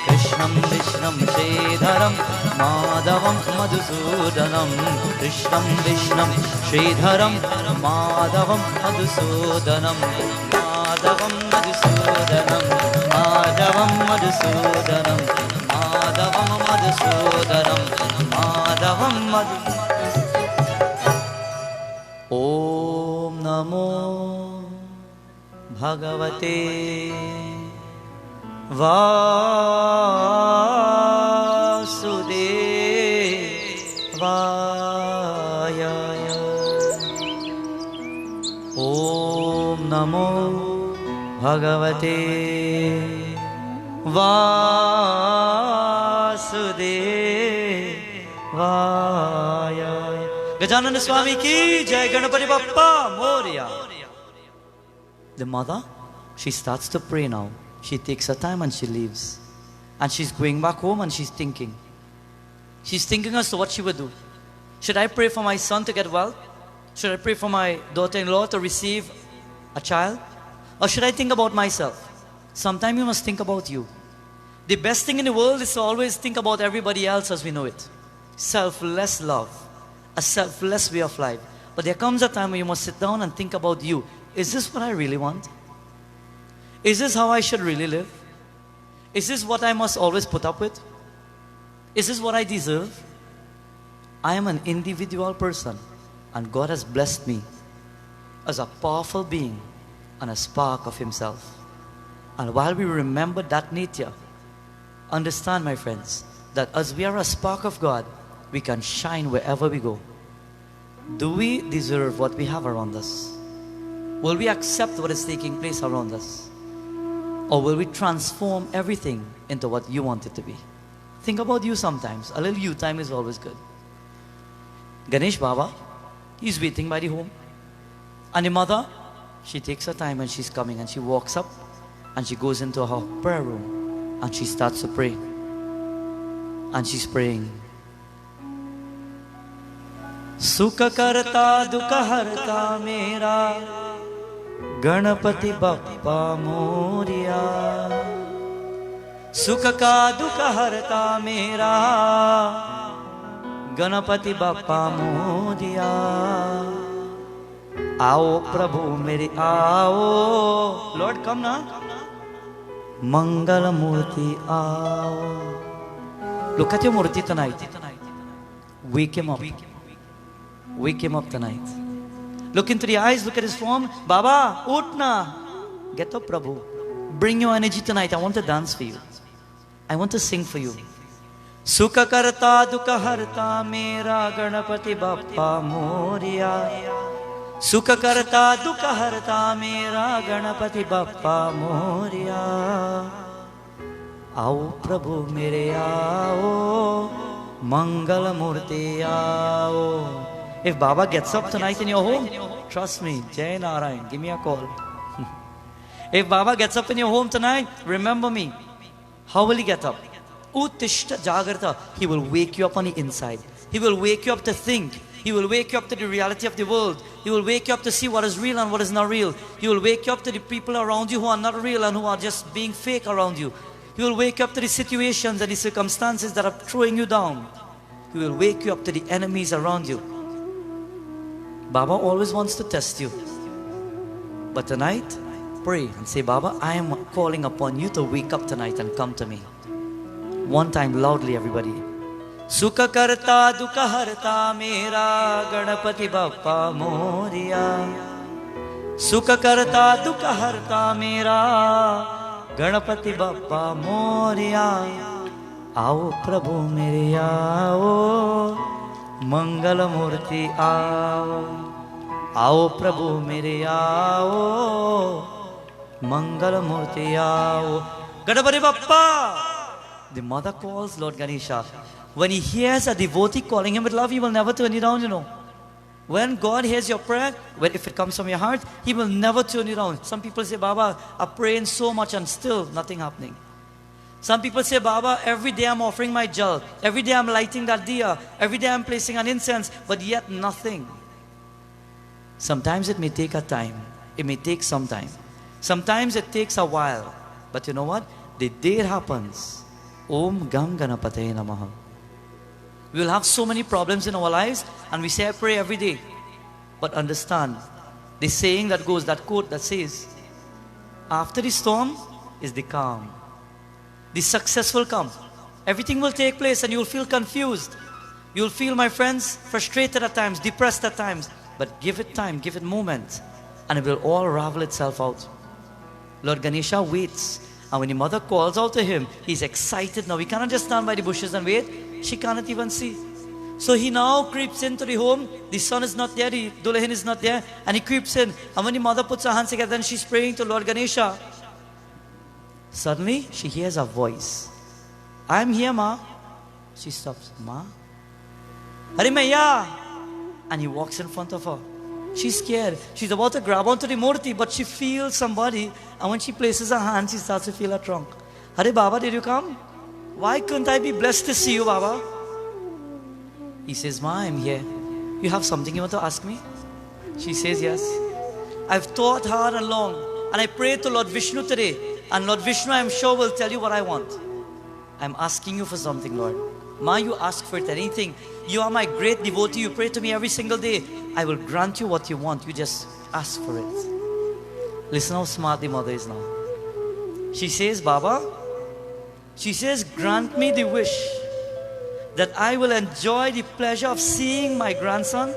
Krishnam Vishnam Sridharam Madhavam Madhusudanam Krishnam Vishnam Sridharam Madhavam Madhusudanam Madhavam Madhusudanam Madhavam Madhusudanam Madhavam Madhusudanam Madhavam Madhusudanam Om Namo Bhagavate Vasudevaya Om Namo Bhagavate Vasudevaya Gajanana Swami ki Jai Ganapati Bappa Moria. The mother, she starts to pray now. She takes her time and she leaves. And she's going back home and she's thinking. She's thinking as to what she would do. Should I pray for my son to get well? Should I pray for my daughter-in-law to receive a child? Or should I think about myself? Sometimes you must think about you. The best thing in the world is to always think about everybody else as we know it. Selfless love. A selfless way of life. But there comes a time when you must sit down and think about you. Is this what I really want? Is this how I should really live? Is this what I must always put up with? Is this what I deserve? I am an individual person and God has blessed me as a powerful being and a spark of Himself. And while we remember that nature, understand, my friends, that as we are a spark of God, we can shine wherever we go. Do we deserve what we have around us? Will we accept what is taking place around us? Or will we transform everything into what you want it to be? Think about you sometimes. A little you time is always good. Ganesh Baba, he's waiting by the home. And the mother, she takes her time and she's coming and she walks up and she goes into her prayer room and she starts to pray. And she's praying. Sukha karta dukha harta mera Ganapati Bappa Moria. Sukha ka dukha harta mera Ganapati Bappa Moria. Aao Prabhu mere aao. Lord, come now. Mangala Murti aao. Look at your Murti tonight. Wake him up. Wake him up tonight. Look into the eyes, look at his form. Baba, utna. Get up, Prabhu. Bring your energy tonight. I want to dance for you. I want to sing for you. Sukha karta dukha harta mera Ganapati Bappa Moria. Sukha karta dukha harta mera Ganapati Bappa Moria. Aao Prabhu mere aao, Mangala Murti aao. If Baba gets up tonight in your home, trust me, Jai Narayan, give me a call. If Baba gets up in your home tonight, remember me. How will he get up? Uttishta Jagrata. He will wake you up on the inside. He will wake you up to think. He will wake you up to the reality of the world. He will wake you up to see what is real and what is not real. He will wake you up to the people around you who are not real and who are just being fake around you. He will wake you up to the situations and the circumstances that are throwing you down. He will wake you up to the enemies around you. Baba always wants to test you. But tonight, pray and say, Baba, I am calling upon you to wake up tonight and come to me. One time, loudly, everybody. Sukha karta dukha harta mera Ganapati Bappa Moria. Sukha karta dukha harta mera Ganapati Bappa Moria. Aao Prabhu mere aao, Mangala Murti aao. Aao Prabhu mere aao, Mangala Murti aao. Ganapati Bappa. The mother calls Lord Ganesha. When he hears a devotee calling him with love, he will never turn you down, you know. When God hears your prayer, if it comes from your heart, he will never turn you down. Some people say, Baba, I'm praying so much and still nothing happening. Some people say, Baba, every day I'm offering my jal. Every day I'm lighting that diya. Every day I'm placing an incense, but yet nothing. Sometimes it may take a time. It may take some time. Sometimes it takes a while. But you know what? The day it happens, Om Gam Ganapataye Namaha. We will have so many problems in our lives and we say, I pray every day. But understand, the saying that goes, that quote that says, after the storm is the calm. The success will come. Everything will take place and you will feel confused. You will feel, my friends, frustrated at times, depressed at times. But give it time, give it moment, and it will all ravel itself out. Lord Ganesha waits. And when the mother calls out to him, he's excited now. He cannot just stand by the bushes and wait. She cannot even see. So he now creeps into the home. The son is not there, the Dulahin is not there. And he creeps in. And when the mother puts her hands together and she's praying to Lord Ganesha, suddenly she hears a voice. I'm here, Ma. She stops. Ma? Hare Maya! And he walks in front of her. She's scared. She's about to grab onto the murti, but she feels somebody. And when she places her hand, she starts to feel her trunk. Hare Baba, did you come? Why couldn't I be blessed to see you, Baba? He says, Ma, I'm here. You have something you want to ask me? She says, yes. I've thought hard and long. And I prayed to Lord Vishnu today. And Lord Vishnu, I'm sure, will tell you what I want. I'm asking you for something, Lord. Ma, you ask for it, anything. You are my great devotee. You pray to me every single day. I will grant you what you want. You just ask for it. Listen how smart the mother is now. She says, Baba, she says, grant me the wish that I will enjoy the pleasure of seeing my grandson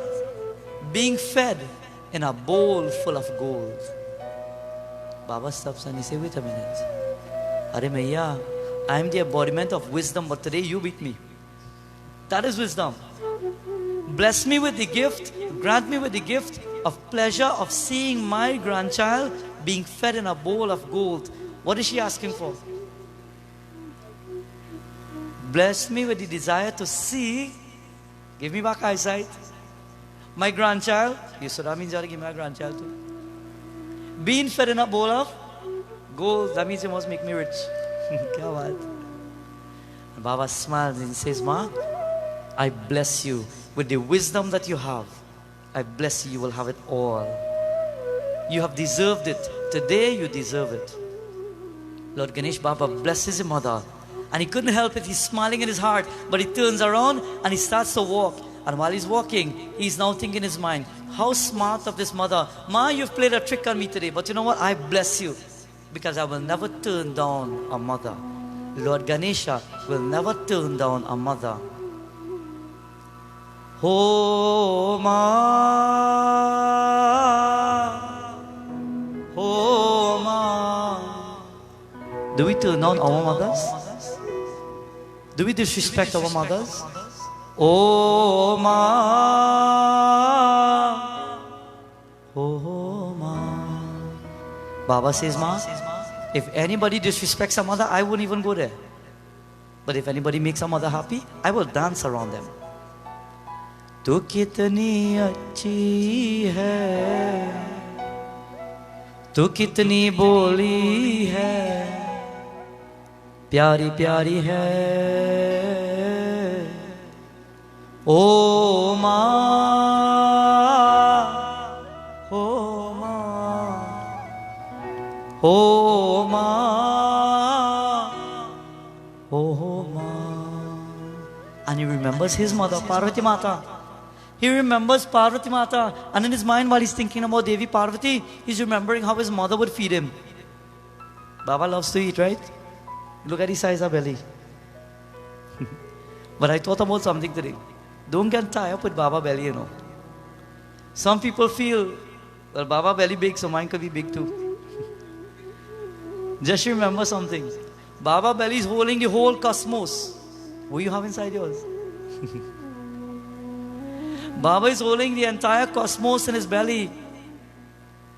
being fed in a bowl full of gold. Baba stops and he says, wait a minute. Hare Maya, I am the embodiment of wisdom, but today you beat me. That is wisdom. Bless me with the gift, grant me with the gift of pleasure of seeing my grandchild being fed in a bowl of gold. What is she asking for? Bless me with the desire to see, give me back eyesight, my grandchild. So that means you have to give me a grandchild too. Being fed in a bowl of gold, that means you must make me rich. And Baba smiles and says, Ma, I bless you with the wisdom that you have. I bless you, you will have it all. You have deserved it. Today you deserve it. Lord Ganesh Baba blesses his mother. And he couldn't help it. He's smiling in his heart. But he turns around and he starts to walk. And while he's walking, he's now thinking in his mind, how smart of this mother. Ma, you've played a trick on me today. But you know what? I bless you. Because I will never turn down a mother. Lord Ganesha will never turn down a mother. Ho Ma Do we turn down our mothers? Do we disrespect our mothers? Oh ma, oh ma. Baba says, ma, if anybody disrespects a mother, I wouldn't even go there. But if anybody makes a mother happy, I will dance around them. Tu kitni achhi hai, tu kitni boli hai, प्यारी प्यारी है ओ माँ, ओ माँ, ओ माँ, ओ माँ. And he remembers his mother, Parvati Mata. He remembers Parvati Mata, and in his mind, while he's thinking about Devi Parvati, he's remembering how his mother would feed him. Baba loves to eat, right? Look at his size of belly. But I thought about something today. Don't get tied up with Baba belly, you know. Some people feel, well, Baba belly big, so mine could be big too. Just remember something. Baba belly is holding the whole cosmos. What do you have inside yours? Baba is holding the entire cosmos in his belly.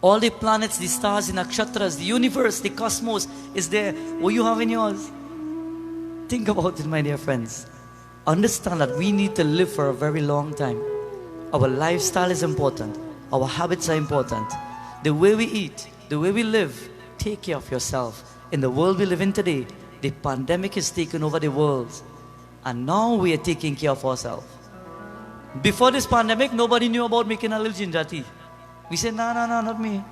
All the planets, the stars, the nakshatras, the universe, the cosmos is there. What you have in yours? Think about it, my dear friends. Understand that we need to live for a very long time. Our lifestyle is important. Our habits are important. The way we eat, the way we live, take care of yourself. In the world we live in today, the pandemic has taken over the world. And now we are taking care of ourselves. Before this pandemic, nobody knew about making a little ginger tea. We said, no, not me.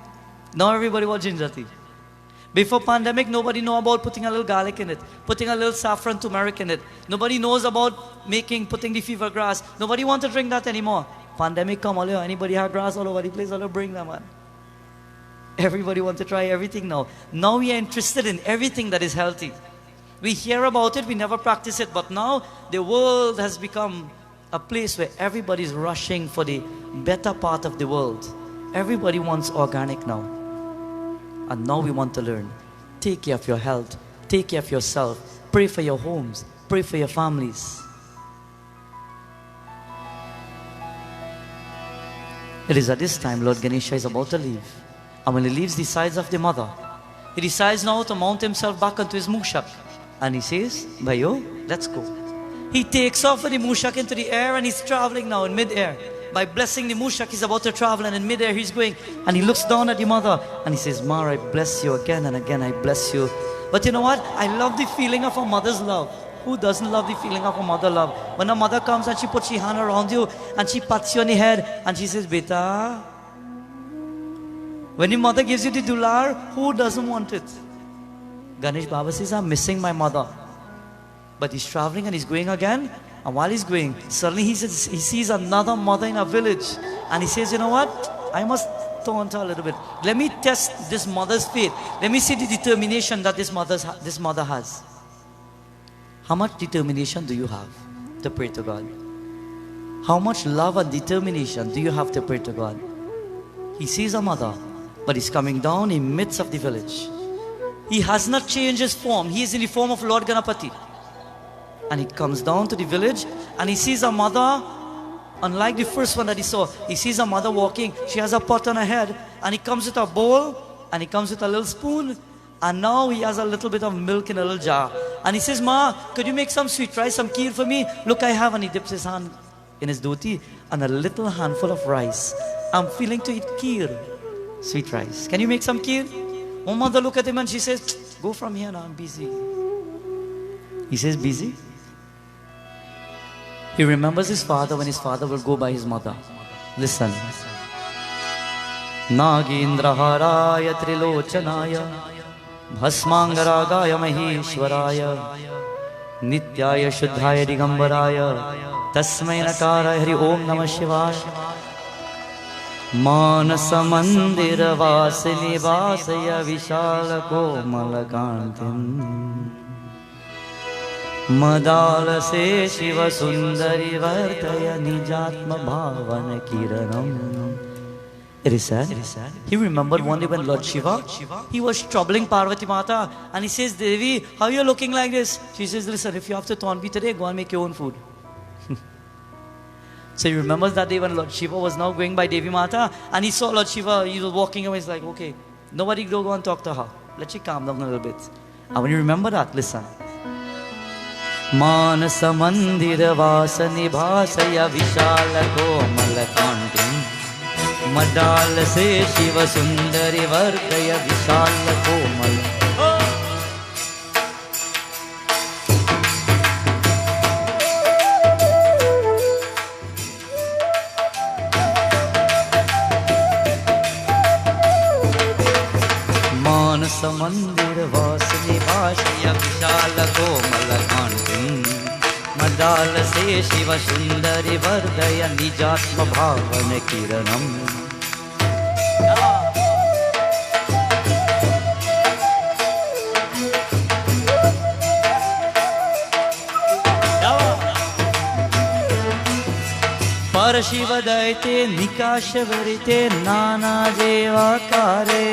Now everybody wants ginger tea. Before pandemic, nobody knew about putting a little garlic in it, putting a little saffron turmeric in it. Nobody knows about putting the fever grass. Nobody wants to drink that anymore. Pandemic come, anybody have grass all over the place, bring them, man. Everybody wants to try everything now. Now we are interested in everything that is healthy. We hear about it, we never practice it, but now the world has become a place where everybody is rushing for the better part of the world. Everybody wants organic now. And now we want to learn. Take care of your health. Take care of yourself. Pray for your homes. Pray for your families. It is at this time Lord Ganesha is about to leave. And when he leaves the sides of the mother, he decides now to mount himself back onto his mushak. And he says, Bhayo, let's go. He takes off with the mushak into the air and he's traveling now in mid-air. By blessing the mushak, he's about to travel, and in mid-air he's going, and he looks down at the mother and he says, Ma, I bless you again and again, I bless you. But you know what? I love the feeling of a mother's love. Who doesn't love the feeling of a mother love? When a mother comes and she puts her hand around you and she pats you on the head and she says, Beta. When your mother gives you the dular, who doesn't want it? Ganesh Baba says, I'm missing my mother. But he's traveling and he's going again. And while he's going, suddenly he sees another mother in a village. And he says, you know what? I must taunt her a little bit. Let me test this mother's faith. Let me see the determination that this mother has. How much determination do you have to pray to God? How much love and determination do you have to pray to God? He sees a mother, but he's coming down in the midst of the village. He has not changed his form. He is in the form of Lord Ganapati. And he comes down to the village and he sees a mother, unlike the first one that he saw. He sees a mother walking. She has a pot on her head and he comes with a bowl and he comes with a little spoon, and now he has a little bit of milk in a little jar. And he says, Ma, could you make some sweet rice, some kheer for me? Look, I have. And he dips his hand in his dhoti and a little handful of rice. I'm feeling to eat kheer, sweet rice. Can you make some kheer? One mother look at him and she says, go from here now, I'm busy. He says, busy? He remembers his father when his father will go by his mother. Listen. Nagendra haraya trilochanaya bhasmangaragaya maheshwaraya nityaya shuddhaya digambaraya tasmai nakaraya hari om namah shivaya manasa mandira vasini vasaya vishala komalakantim Madala se Shiva Sundari Vartaya Nijatma Bhavana Kiranam. It is sad. He remembered one day when Lord Shiva, he was troubling Parvati Mata, and he says, Devi, how are you looking like this? She says, listen, if you have to taunt me today, go and make your own food. So he remembers that day when Lord Shiva was now going by Devi Mata, and he saw Lord Shiva, he was walking away, he's like, okay, nobody go and talk to her. Let she calm down a little bit. And when you remember that, listen. Manasa mandira vasani bhasaya vishal komal kantim Madal se Shiva sundari varkaya vishal komal. Manasa mandir vasani bhasaya vishal komal kantim Madal se Shiva sundari vardaya nijatma bhavan kiranam. Parashiva daite nikashavarite nana devakare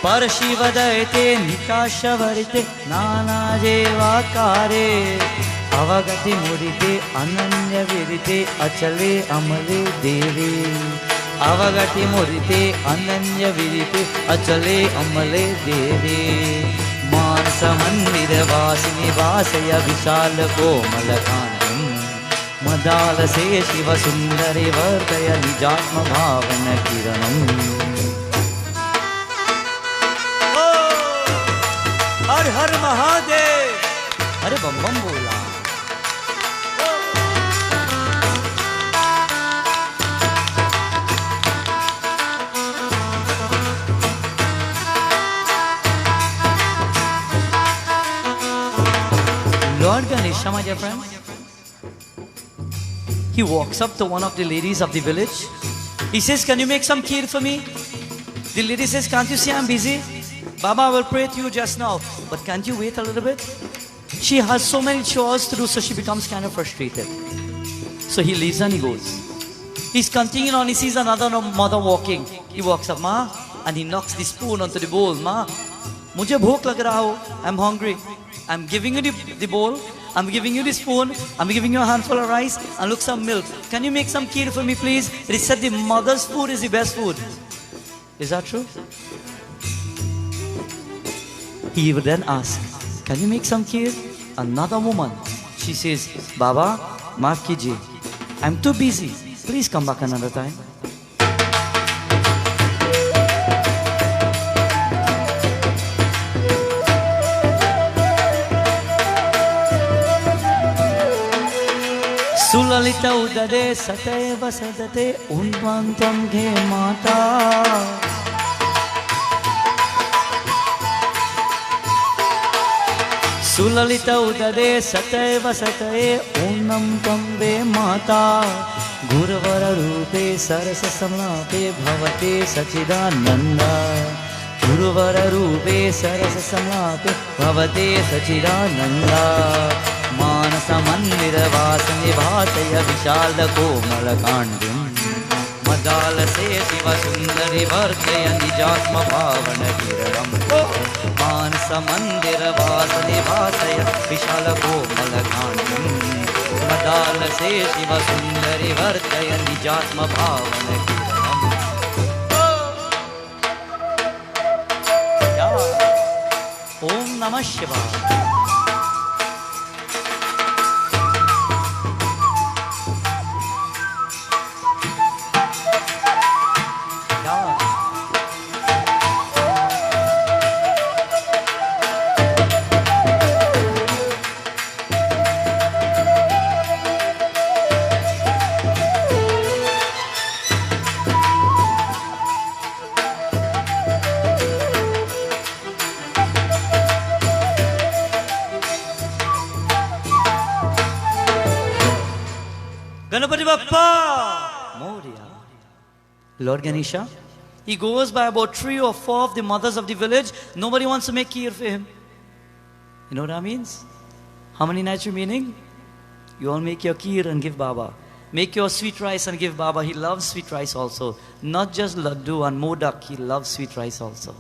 Parashiva daite nikashavarite nana devakare Avagati murite ananya virite achale amale devi Avagati murite ananya virite achale amale devi Manasa mandira vasini vasaya vishal komal kantim Madala se Shiva sundari vardaya nijatma bhavana kiranam. हर हर महादेव. अरे बम बम बोला. Lord Ganesha, my dear friends, he walks up to one of the ladies of the village. He says, can you make some kheer for me? The lady says, can't you see I'm busy? Baba, I will pray to you just now, but can't you wait a little bit? She has so many chores to do, so she becomes kind of frustrated. So he leaves and he goes. He's continuing on, he sees another mother walking. He walks up, Ma, and he knocks the spoon onto the bowl. Ma, mujhe bhook lag raha ho, I'm hungry. I'm giving you the bowl, I'm giving you the spoon, I'm giving you a handful of rice, and look, some milk. Can you make some kheer for me, please? It is said the mother's food is the best food. Is that true? He would then ask, can you make some kheer? Another woman, she says, Baba, maaf kijiye, I'm too busy. Please come back another time. Sulalita udade sateva sadate unvantam ghe mata. Sulalita udade sateva sataye unam tambe mata. Gurvara rupe sarasa samlape bhavate sachidananda. Gurvara rupe sarasa samlape bhavate sachidananda. Manasa mandira vasani bhataya vishal komal kandim Madala se Shiva sundari vardaya nijatma bhavana kiranam. Manasa mandira vasani bhataya vishal komal kandim Madala se Shiva sundari vardaya nijatma bhavana kiranam. Om Namah Shivaya. Ganapati Bappa Moria. Lord Ganesha, he goes by about 3 or 4 of the mothers of the village. Nobody wants to make kheer for him. You know what that means? How many nights remaining? You all make your kheer and give Baba. Make your sweet rice and give Baba. He loves sweet rice also. Not just laddu and modak, he loves sweet rice also.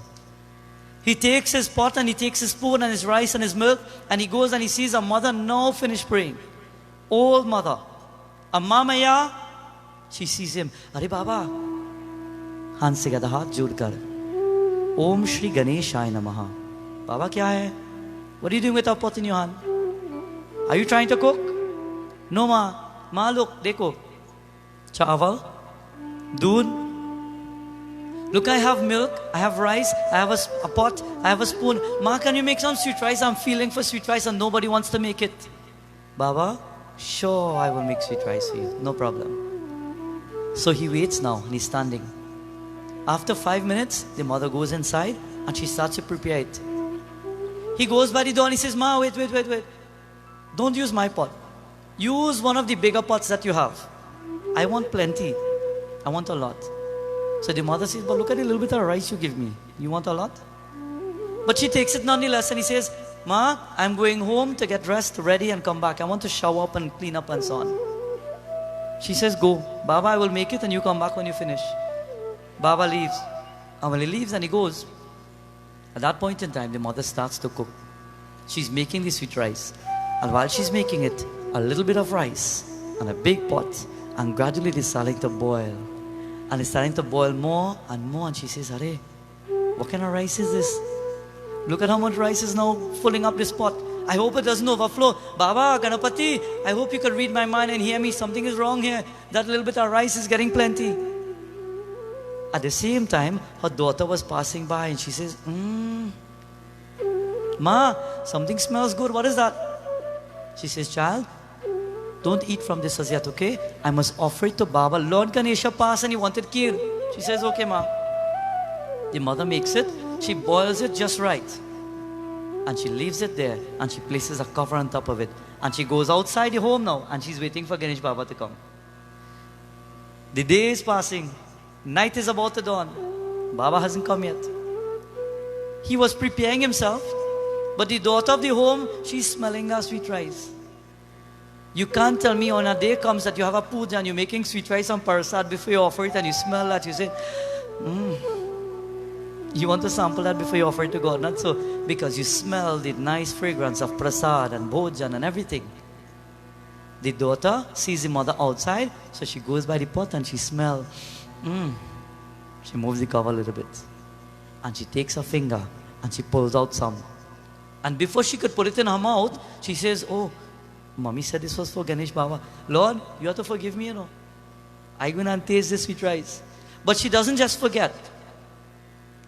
He takes his pot and he takes his spoon and his rice and his milk and he goes and he sees a mother now finished praying. Old mother. Amma Maya. She sees him. Are Baba. Hand se gada haath jod kar. Om Shri Ganeshaya Namaha. Baba kya hai? What are you doing with our pot in your hand? Are you trying to cook? No ma. Ma look, dekho. Chawal. Doodh. Look, I have milk, I have rice, I have a pot, I have a spoon. Ma, can you make some sweet rice? I'm feeling for sweet rice and nobody wants to make it. Baba, sure, I will make sweet rice for you. No problem. So he waits now and he's standing. After 5 minutes, the mother goes inside and she starts to prepare it. He goes by the door and he says, Ma, wait. Don't use my pot. Use one of the bigger pots that you have. I want plenty. I want a lot. So the mother says, but look at the little bit of rice you give me. You want a lot? But she takes it nonetheless and he says, Ma, I'm going home to get dressed, ready and come back. I want to shower up and clean up and so on. She says, go. Baba, I will make it and you come back when you finish. Baba leaves. And when he leaves and he goes, at that point in time, the mother starts to cook. She's making the sweet rice. And while she's making it, a little bit of rice and a big pot, and gradually it is starting to boil. And it's starting to boil more and more. And she says, Are, what kind of rice is this? Look at how much rice is now filling up this pot. I hope it doesn't overflow. Baba, Ganapati, I hope you could read my mind and hear me. Something is wrong here. That little bit of rice is getting plenty. At the same time, her daughter was passing by and she says, Ma, something smells good. What is that? She says, child, don't eat from this as yet, okay? I must offer it to Baba. Lord Ganesha passed and he wanted kheer. She says, okay, ma. The mother makes it. She boils it just right. And she leaves it there. And she places a cover on top of it. And she goes outside the home now. And she's waiting for Ganesh Baba to come. The day is passing. Night is about to dawn. Baba hasn't come yet. He was preparing himself. But the daughter of the home, she's smelling the sweet rice. You can't tell me on a day comes that you have a puja and you're making sweet rice and parasad before you offer it and you smell that, you say, You want to sample that before you offer it to God. Not so, because you smell the nice fragrance of prasad and bhojan and everything. The daughter sees the mother outside, so she goes by the pot and she smells. She moves the cover a little bit. And she takes her finger and she pulls out some. And before she could put it in her mouth, she says, oh, Mommy said this was for Ganesh Baba. Lord, you have to forgive me, I'm going to taste this sweet rice. But she doesn't just forget.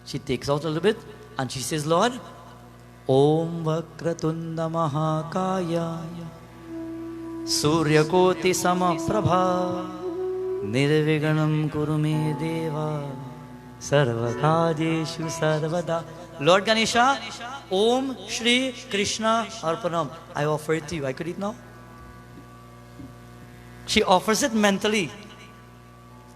She takes out a little bit and she says, Lord, Om Vakratunda Mahakaya Surya Koti Samaprabha Nirviganam Kurume Deva Sarvakajeshu Sarvada. Lord Ganesha, Om Shri Krishna Arpanam. I offer it to you. I could eat now. She offers it mentally.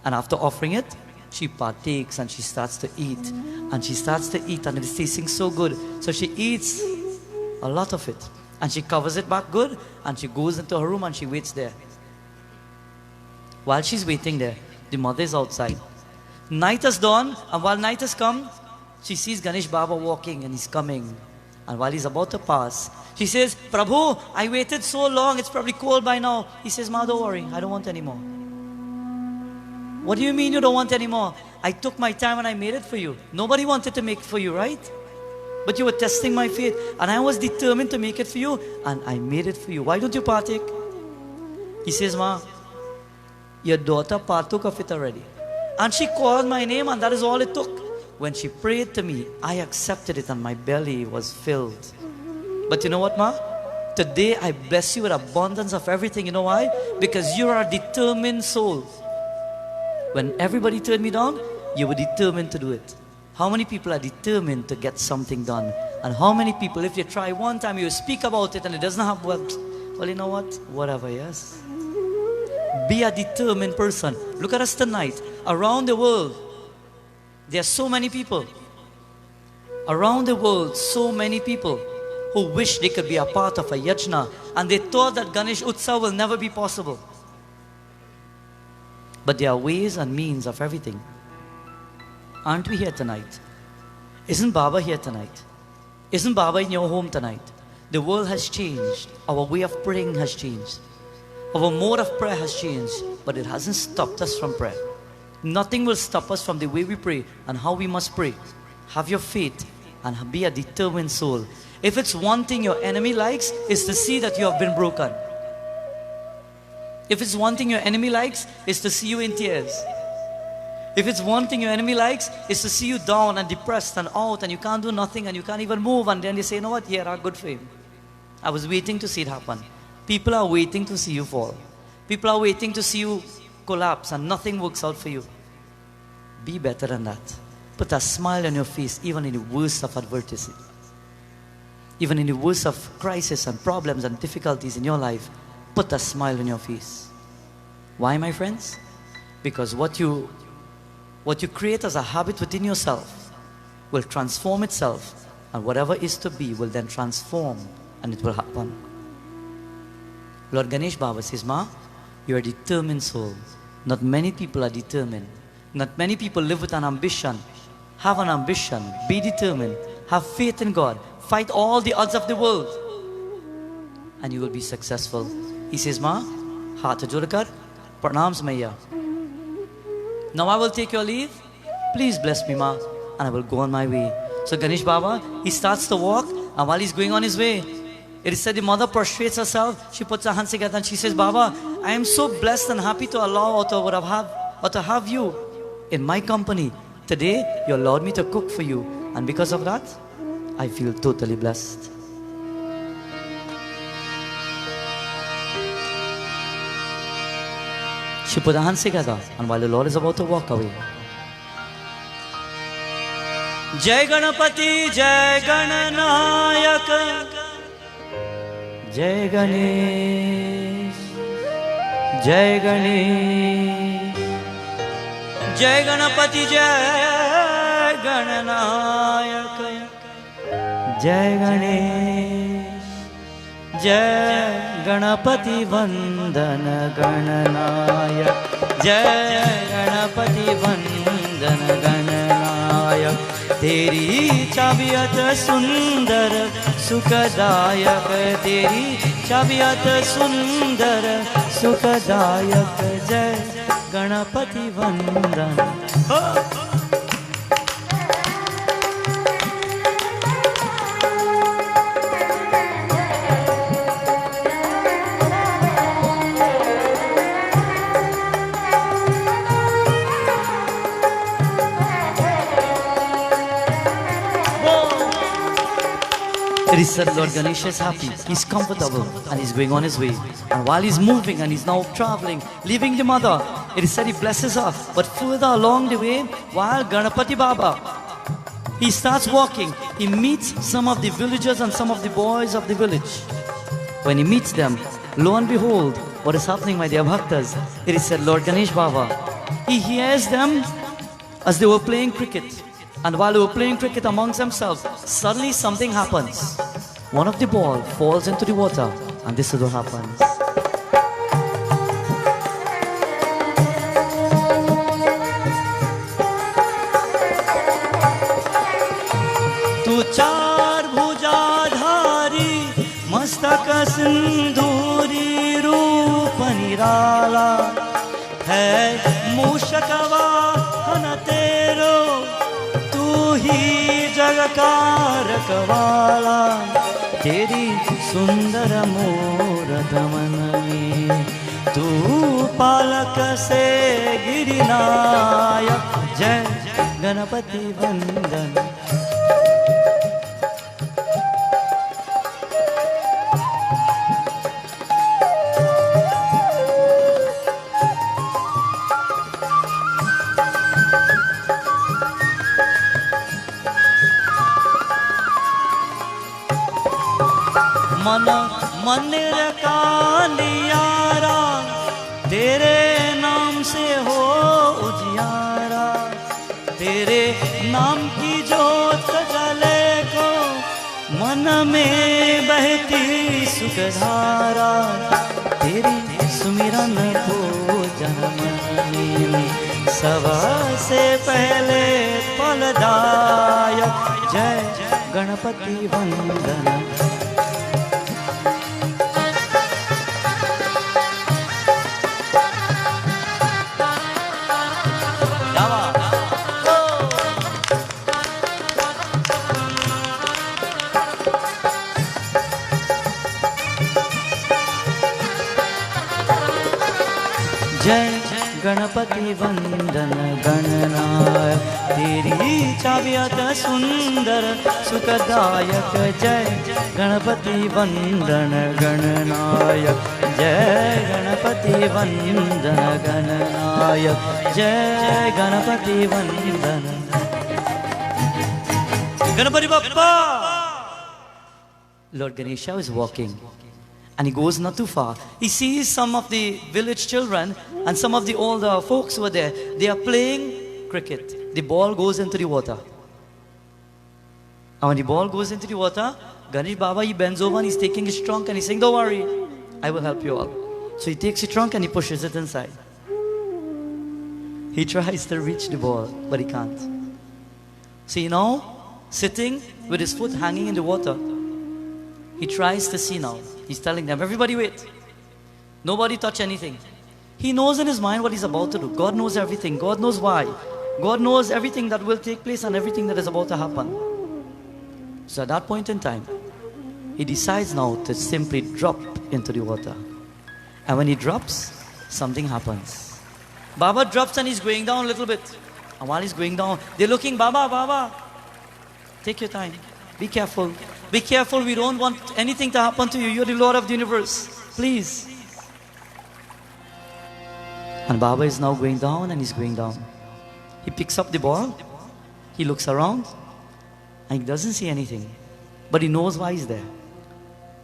And after offering it, she partakes and she starts to eat. And she starts to eat and it is tasting so good. So she eats a lot of it. And she covers it back good. And she goes into her room and she waits there. While she's waiting there, the mother is outside. Night has dawned, and while night has come, she sees Ganesh Baba walking and he's coming. And while he's about to pass, she says, Prabhu, I waited so long, it's probably cold by now. He says, Ma, don't worry, I don't want any more. What do you mean you don't want any more? I took my time and I made it for you. Nobody wanted to make it for you, right? But you were testing my faith and I was determined to make it for you and I made it for you. Why don't you partake? He says, Ma, your daughter partook of it already. And she called my name and that is all it took. When she prayed to me, I accepted it and my belly was filled. But you know what, Ma? Today I bless you with abundance of everything. You know why? Because you are a determined soul. When everybody turned me down, you were determined to do it. How many people are determined to get something done? And how many people, if you try one time, you speak about it and it doesn't have, well, you know what? Whatever, yes? Be a determined person. Look at us tonight. Around the world, there are so many people. Around the world, so many people. who wished they could be a part of a yajna, and they thought that Ganesh Utsav will never be possible. But there are ways and means of everything. Aren't we here tonight? Isn't Baba here tonight? Isn't Baba in your home tonight? The world has changed. Our way of praying has changed. Our mode of prayer has changed, but it hasn't stopped us from prayer. Nothing will stop us from the way we pray and how we must pray. Have your faith and be a determined soul. If it's one thing your enemy likes, is to see that you have been broken. If it's one thing your enemy likes, is to see you in tears. If it's one thing your enemy likes, is to see you down and depressed and out and you can't do nothing and you can't even move, and then they say, you know what, yeah, good for him. I was waiting to see it happen. People are waiting to see you fall. People are waiting to see you collapse and nothing works out for you. Be better than that. Put a smile on your face even in the worst of adversity. Even in the worst of crisis and problems and difficulties in your life, put a smile on your face. Why, my friends? Because what you create as a habit within yourself will transform itself, and whatever is to be will then transform, and it will happen. Lord Ganesh Baba says, Ma, you're a determined soul. Not many people are determined. Not many people live with an ambition. Have an ambition. Be determined. Have faith in God. Fight all the odds of the world, and you will be successful. He says, Ma, haath jodkar, pranams maiya. Now I will take your leave. Please bless me, Ma, and I will go on my way. So Ganesh Baba, he starts to walk, and while he's going on his way, it is said the mother prostrates herself. She puts her hands together and she says, Baba, I am so blessed and happy to allow or to have you in my company. Today, you allowed me to cook for you, and because of that, I feel totally blessed. She put her hands together, and while the Lord is about to walk away, Jai Ganapati, Jai Gananayak, Jai Ganesh, Jai Ganesh, Jai Ganapati, Jai Gananayak, Jai Ganesh, Jai Ganapati Vandana Gananayak, Jai Ganapati Vandana Gananayak. तेरी चाबियत सुंदर सुखदायक, तेरी चाबियत सुंदर सुखदायक, जय गणपति वंदन। It is said Lord Ganesh is happy, he's comfortable, and he's going on his way. And while he's moving and he's now traveling, leaving the mother, it is said he blesses her. But further along the way, while Ganapati Baba, he starts walking, he meets some of the villagers and some of the boys of the village. When he meets them, lo and behold, what is happening, my dear bhaktas? It is said Lord Ganesh Baba, he hears them as they were playing cricket. And while they were playing cricket amongst themselves, suddenly something happens. One of the ball falls into the water, and this is what happens. Tu char bhujadhari, mastaka sindhuri roop nirala, hai mushakava hana tero, ही जगकार कवाला, तेरी सुंदर मोर धमन में तू पालक से गिरिनायक, जय गणपति वंदन। मन मंदिर का लियारा, तेरे नाम से हो उजियारा, तेरे नाम की जोत जले को मन में बहती सुखधारा, तेरी सुमिरन को जन्म सवा से पहले फलदायक। जय गणपति वंदन। जय गणपति वंदन गणनायक, तेरी चाबियत सुंदर सुखदायक। जय गणपति वंदन गणनायक, जय गणपति वंदन गणनायक, जय गणपति वंदन। Ganpati Bappa! Lord Ganesha is walking. And he goes not too far. He sees some of the village children and some of the older folks who are there. They are playing cricket. The ball goes into the water. And when the ball goes into the water, Ganesh Baba, he bends over and he's taking his trunk and he's saying, don't worry, I will help you all. So he takes the trunk and he pushes it inside. He tries to reach the ball, but he can't. See now, sitting with his foot hanging in the water, he tries to see now. He's telling them, everybody wait. Nobody touch anything. He knows in his mind what he's about to do. God knows everything. God knows why. God knows everything that will take place and everything that is about to happen. So at that point in time, he decides now to simply drop into the water. And when he drops, something happens. Baba drops and he's going down a little bit. And while he's going down, they're looking, Baba, Baba, take your time. Be careful. Be careful. We don't want anything to happen to you. You're the Lord of the universe. Please. And Baba is now going down and he's going down. He picks up the ball. He looks around and he doesn't see anything. But he knows why he's there.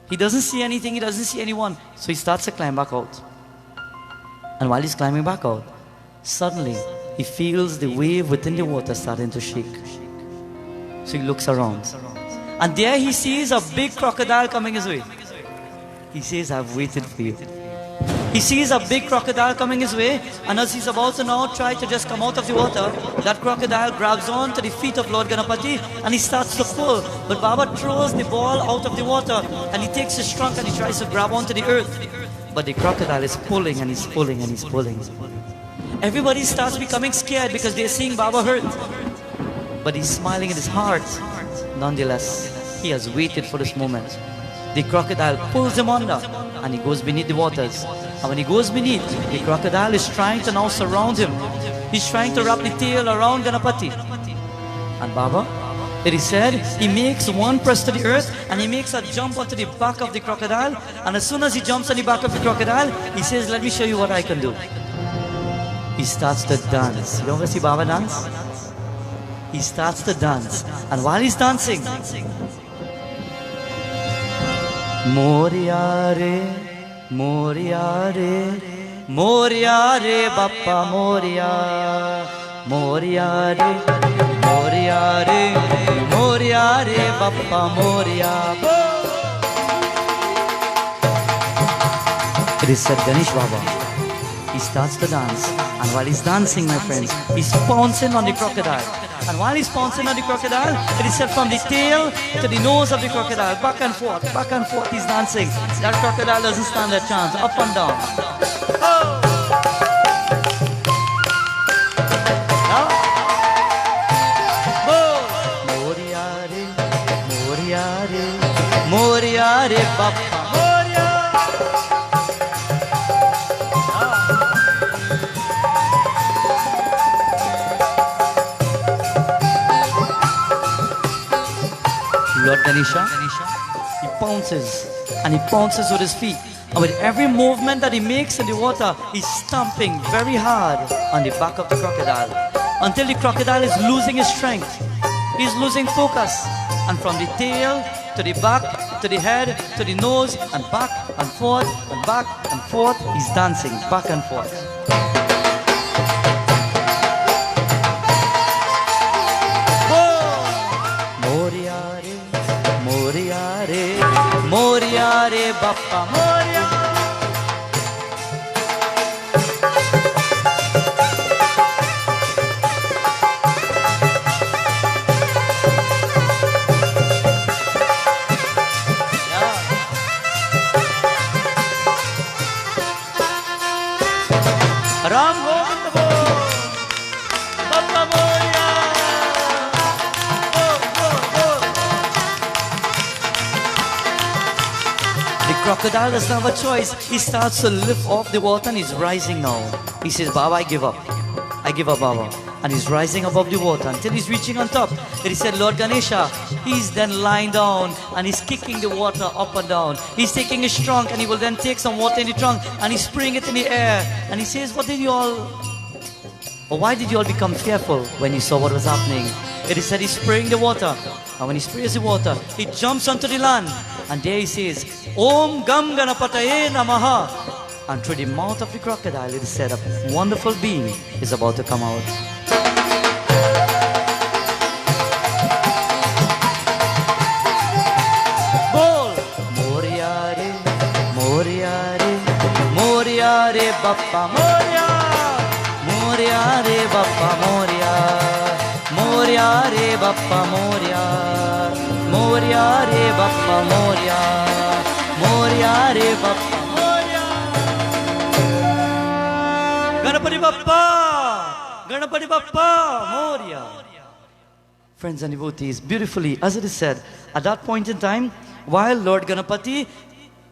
He doesn't see anything. He doesn't see anyone. So he starts to climb back out. And while he's climbing back out, suddenly he feels the wave within the water starting to shake. So he looks around. And there he sees a big crocodile coming his way. He says, I've waited for you. He sees a big crocodile coming his way, and as he's about to now try to just come out of the water, that crocodile grabs on to the feet of Lord Ganapati and he starts to pull. But Baba throws the ball out of the water and he takes his trunk and he tries to grab onto the earth. But the crocodile is pulling and he's pulling and he's pulling. Everybody starts becoming scared because they're seeing Baba hurt. But he's smiling in his heart. Nonetheless, he has waited for this moment. The crocodile pulls him under and he goes beneath the waters. And when he goes beneath, the crocodile is trying to now surround him. He's trying to wrap the tail around Ganapati. And Baba, it is said, he makes one press to the earth and he makes a jump onto the back of the crocodile. And as soon as he jumps on the back of the crocodile, he says, let me show you what I can do. He starts to dance. You ever see Baba dance? He starts to dance, and while he's dancing, Moria re, Moria re, Moria re, Bappa Moria, Moria re, Moria re, Moria re, Bappa Moria. It is said Ganesh Baba. He starts to dance, and while he's dancing, my friends, he's pouncing on the crocodile. And while he's pouncing on the crocodile, it is said from the tail to the nose of the crocodile, back and forth, he's dancing. That crocodile doesn't stand a chance, up and down. Oh! Now, Moriare, Moriare, Moriare, Bappa. Lord Ganesha, he pounces and he pounces with his feet. And with every movement that he makes in the water, he's stomping very hard on the back of the crocodile until the crocodile is losing his strength. He's losing focus. And from the tail to the back, to the head, to the nose, and back and forth, and back and forth, he's dancing back and forth. Moria रे बाप्पा मोरया. राम गोविंद बोल, Bappa Morya. The crocodile doesn't have a choice. He starts to lift off the water and he's rising now. He says, Baba, I give up. I give up, Baba. And he's rising above the water until he's reaching on top. Then he said, Lord Ganesha, he's then lying down and he's kicking the water up and down. He's taking his trunk and he will then take some water in the trunk and he's spraying it in the air. And he says, why did you all become fearful when you saw what was happening? It is said he's spraying the water. And when he sprays the water, he jumps onto the land. And there he says, Om Gam Ganapataye Namaha. And through the mouth of the crocodile, it is said a wonderful being is about to come out. Bol! Moria re, Moria re, Moria re, Bappa Moria. Moria re, Bappa Moria. Moria re, Bappa Moria. Moria re Bappa Moria, Moria re Bappa Moria. Ganapati Bappa, Ganapati Bappa Moria. Friends and devotees, beautifully, as it is said, at that point in time, while Lord Ganapati,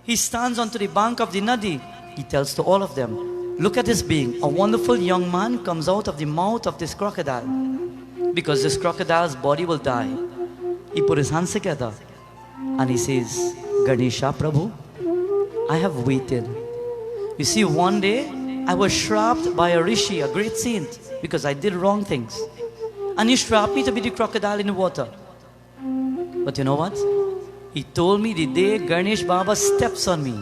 he stands onto the bank of the Nadi, he tells to all of them, look at this being, a wonderful young man comes out of the mouth of this crocodile, because this crocodile's body will die. He put his hands together and he says, Ganesha Prabhu, I have waited. You see, one day I was shrapped by a rishi, a great saint, because I did wrong things. And he strapped me to be the crocodile in the water. But you know what? He told me the day Ganesh Baba steps on me,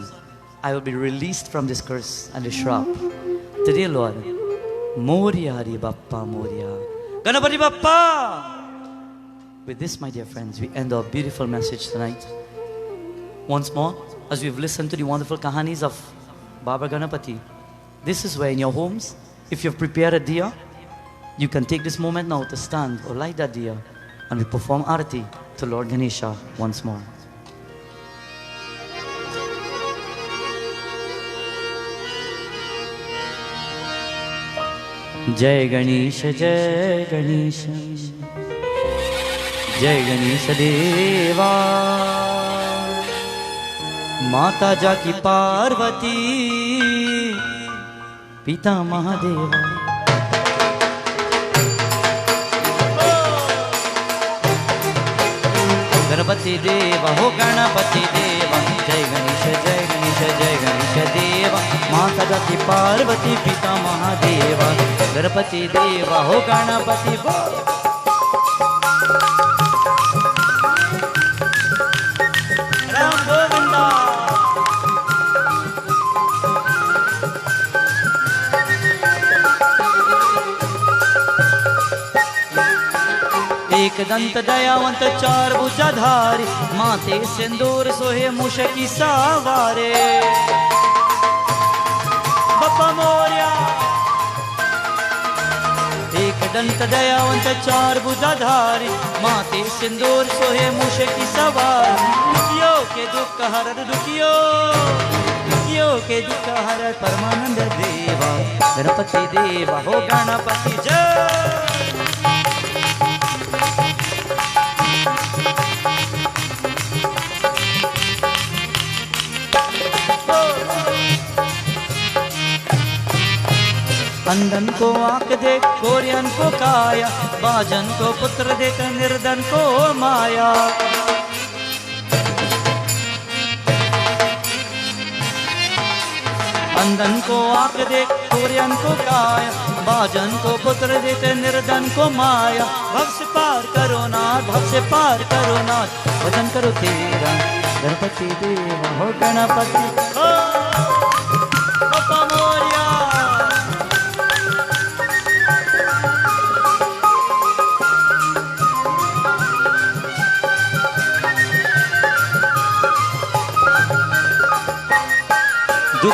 I will be released from this curse and this shrap. Today, Lord, Moria Hari Bappa Moria. Ganapati Bappa! With this, my dear friends, we end our beautiful message tonight. Once more, as we've listened to the wonderful kahanis of Baba Ganapati, this is where in your homes, if you've prepared a diya, you can take this moment now to stand or light that diya and we perform arati to Lord Ganesha once more. Jai Ganesha, Jai Ganesha. जय गणेश देवा माता जाकी पार्वती पिता महादेवा गणपति देवा हो गणपति देवा जय गणेश जय गणेश जय गणेश देवा माता जाकी पार्वती पिता महादेवा गणपति देवा हो गणपति एक दंत दयावंत चार भुजाधारी माथे सिंदूर सोहे मुशकी सावारे बप्पा मोरया एक दंत दयावंत चार भुजाधारी माथे सिंदूर सोहे मुशकी सवार दुखियों के दुख हर दुखियों के दुख हर परमानंद देवा गणपति देवा हो गणपति जय अंधन को आंख दे कोरियन को काया बाजन को पुत्र देकर निर्धन को माया अंधन को आंख दे कोरियन को काया बाजन को पुत्र देते निर्धन को माया भव से पार करो नाथ भव से पार करो नाथ भजन करो तेरा गणपति देवा हो गणपति हो बप्पा मोरया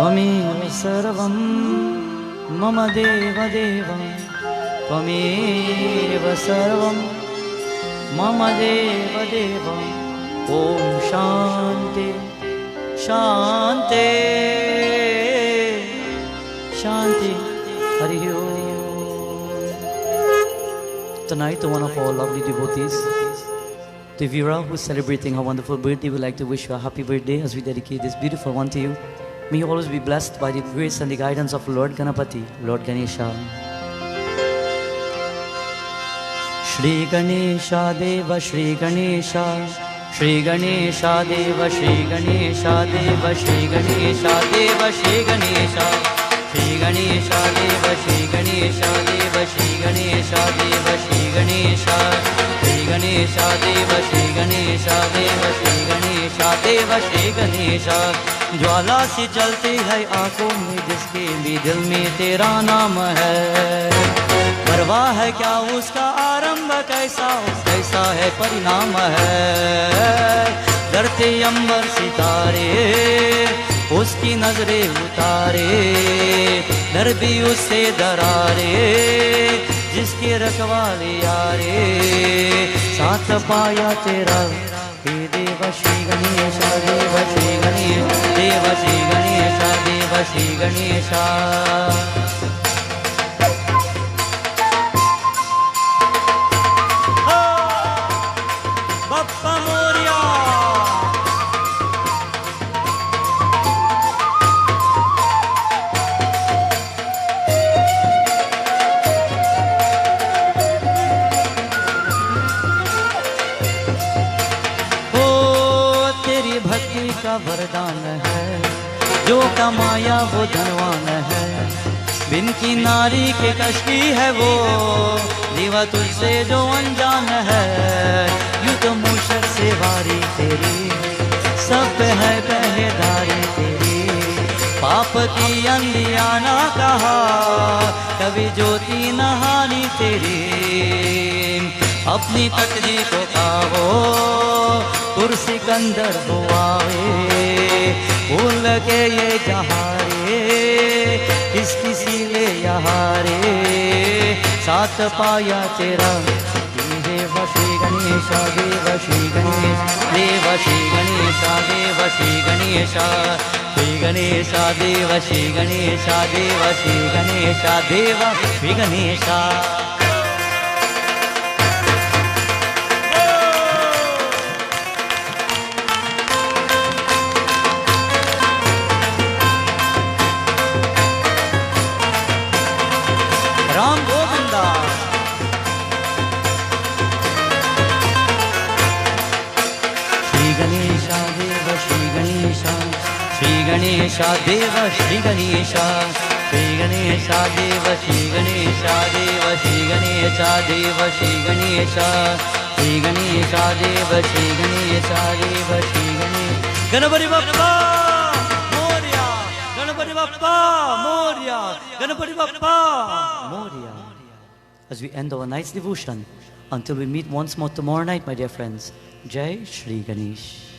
त्वमेव सर्वं मम देव देव त्वमेव सर्वं मम देव देव ॐ शान्ति शान्ति शान्ति हरि ओम. Tonight, to one of our lovely devotees, to Vera, who is celebrating her wonderful birthday, we would like to wish you a happy birthday as we dedicate this beautiful one to you. May you always be blessed by the grace and the guidance of Lord Ganapati, Lord Ganesha. Shri Ganesha Deva, Shri Ganesha, Shri Ganesha Deva, Shri Ganesha Deva, Shri Ganesha Deva, Shri Ganesha. Shri Ganesha Deva, Shri Ganesha Deva, Shri Ganesha Deva, Shri Ganesha. Shri Ganesha Deva, Shri Ganesha Deva, Shri Ganesha Deva, Shri Ganesha. ज्वाला सी जलती है आंखों में जिसके भी दिल में तेरा नाम है. परवाह है क्या उसका आरंभ कैसा है परिणाम है. डरते अंबर सितारे उसकी नजरें उतारे, डर भी उससे डरारे जिसके रखवाले यारे. साथ पाया तेरा हे देव श्री गणेशा, देव श्री गणेश, देव श्री गणेशा, देव श्री गणेशा. बप्पा मोरिया. का वरदान है जो कमाया वो धनवान है. बिन की नारी के कश्ती है वो दीवा तुझसे जो अनजान है. यूं तो मूषक से वारी तेरी सब है पहरेदारी तेरी. पाप की अंधियाना कहा कभी ज्योति नहानी तेरी. अपनी तकदीर को खाओ कुर्सी कंदर बुआवे. भूल के ये जहारे किस किसी ले यहाँ रे. साथ पाया तेरा देव श्री गणेशा, देव श्री गणेश, देव श्री गणेशा, देव श्री गणेशा. श्री गणेशा देव श्री गणेशा, देव श्री गणेशा, देव श्री गणेशा. राम गोविंदा. श्री गणेशा देव श्री गणेशा, श्री गणेशा देव श्री गणेशा. श्री गणेशा देव श्री गणेशा, देव श्री गणेशा, देव श्री गणेशा. श्री गणेशा देव श्री गणेशा, देव Shri Ganesh. Ganpati Bappa Morya, Ganpati Bappa Morya, Ganpati Bappa Morya. As we end our night's devotion, until we meet once more tomorrow night, my dear friends, Jai Shri Ganesh.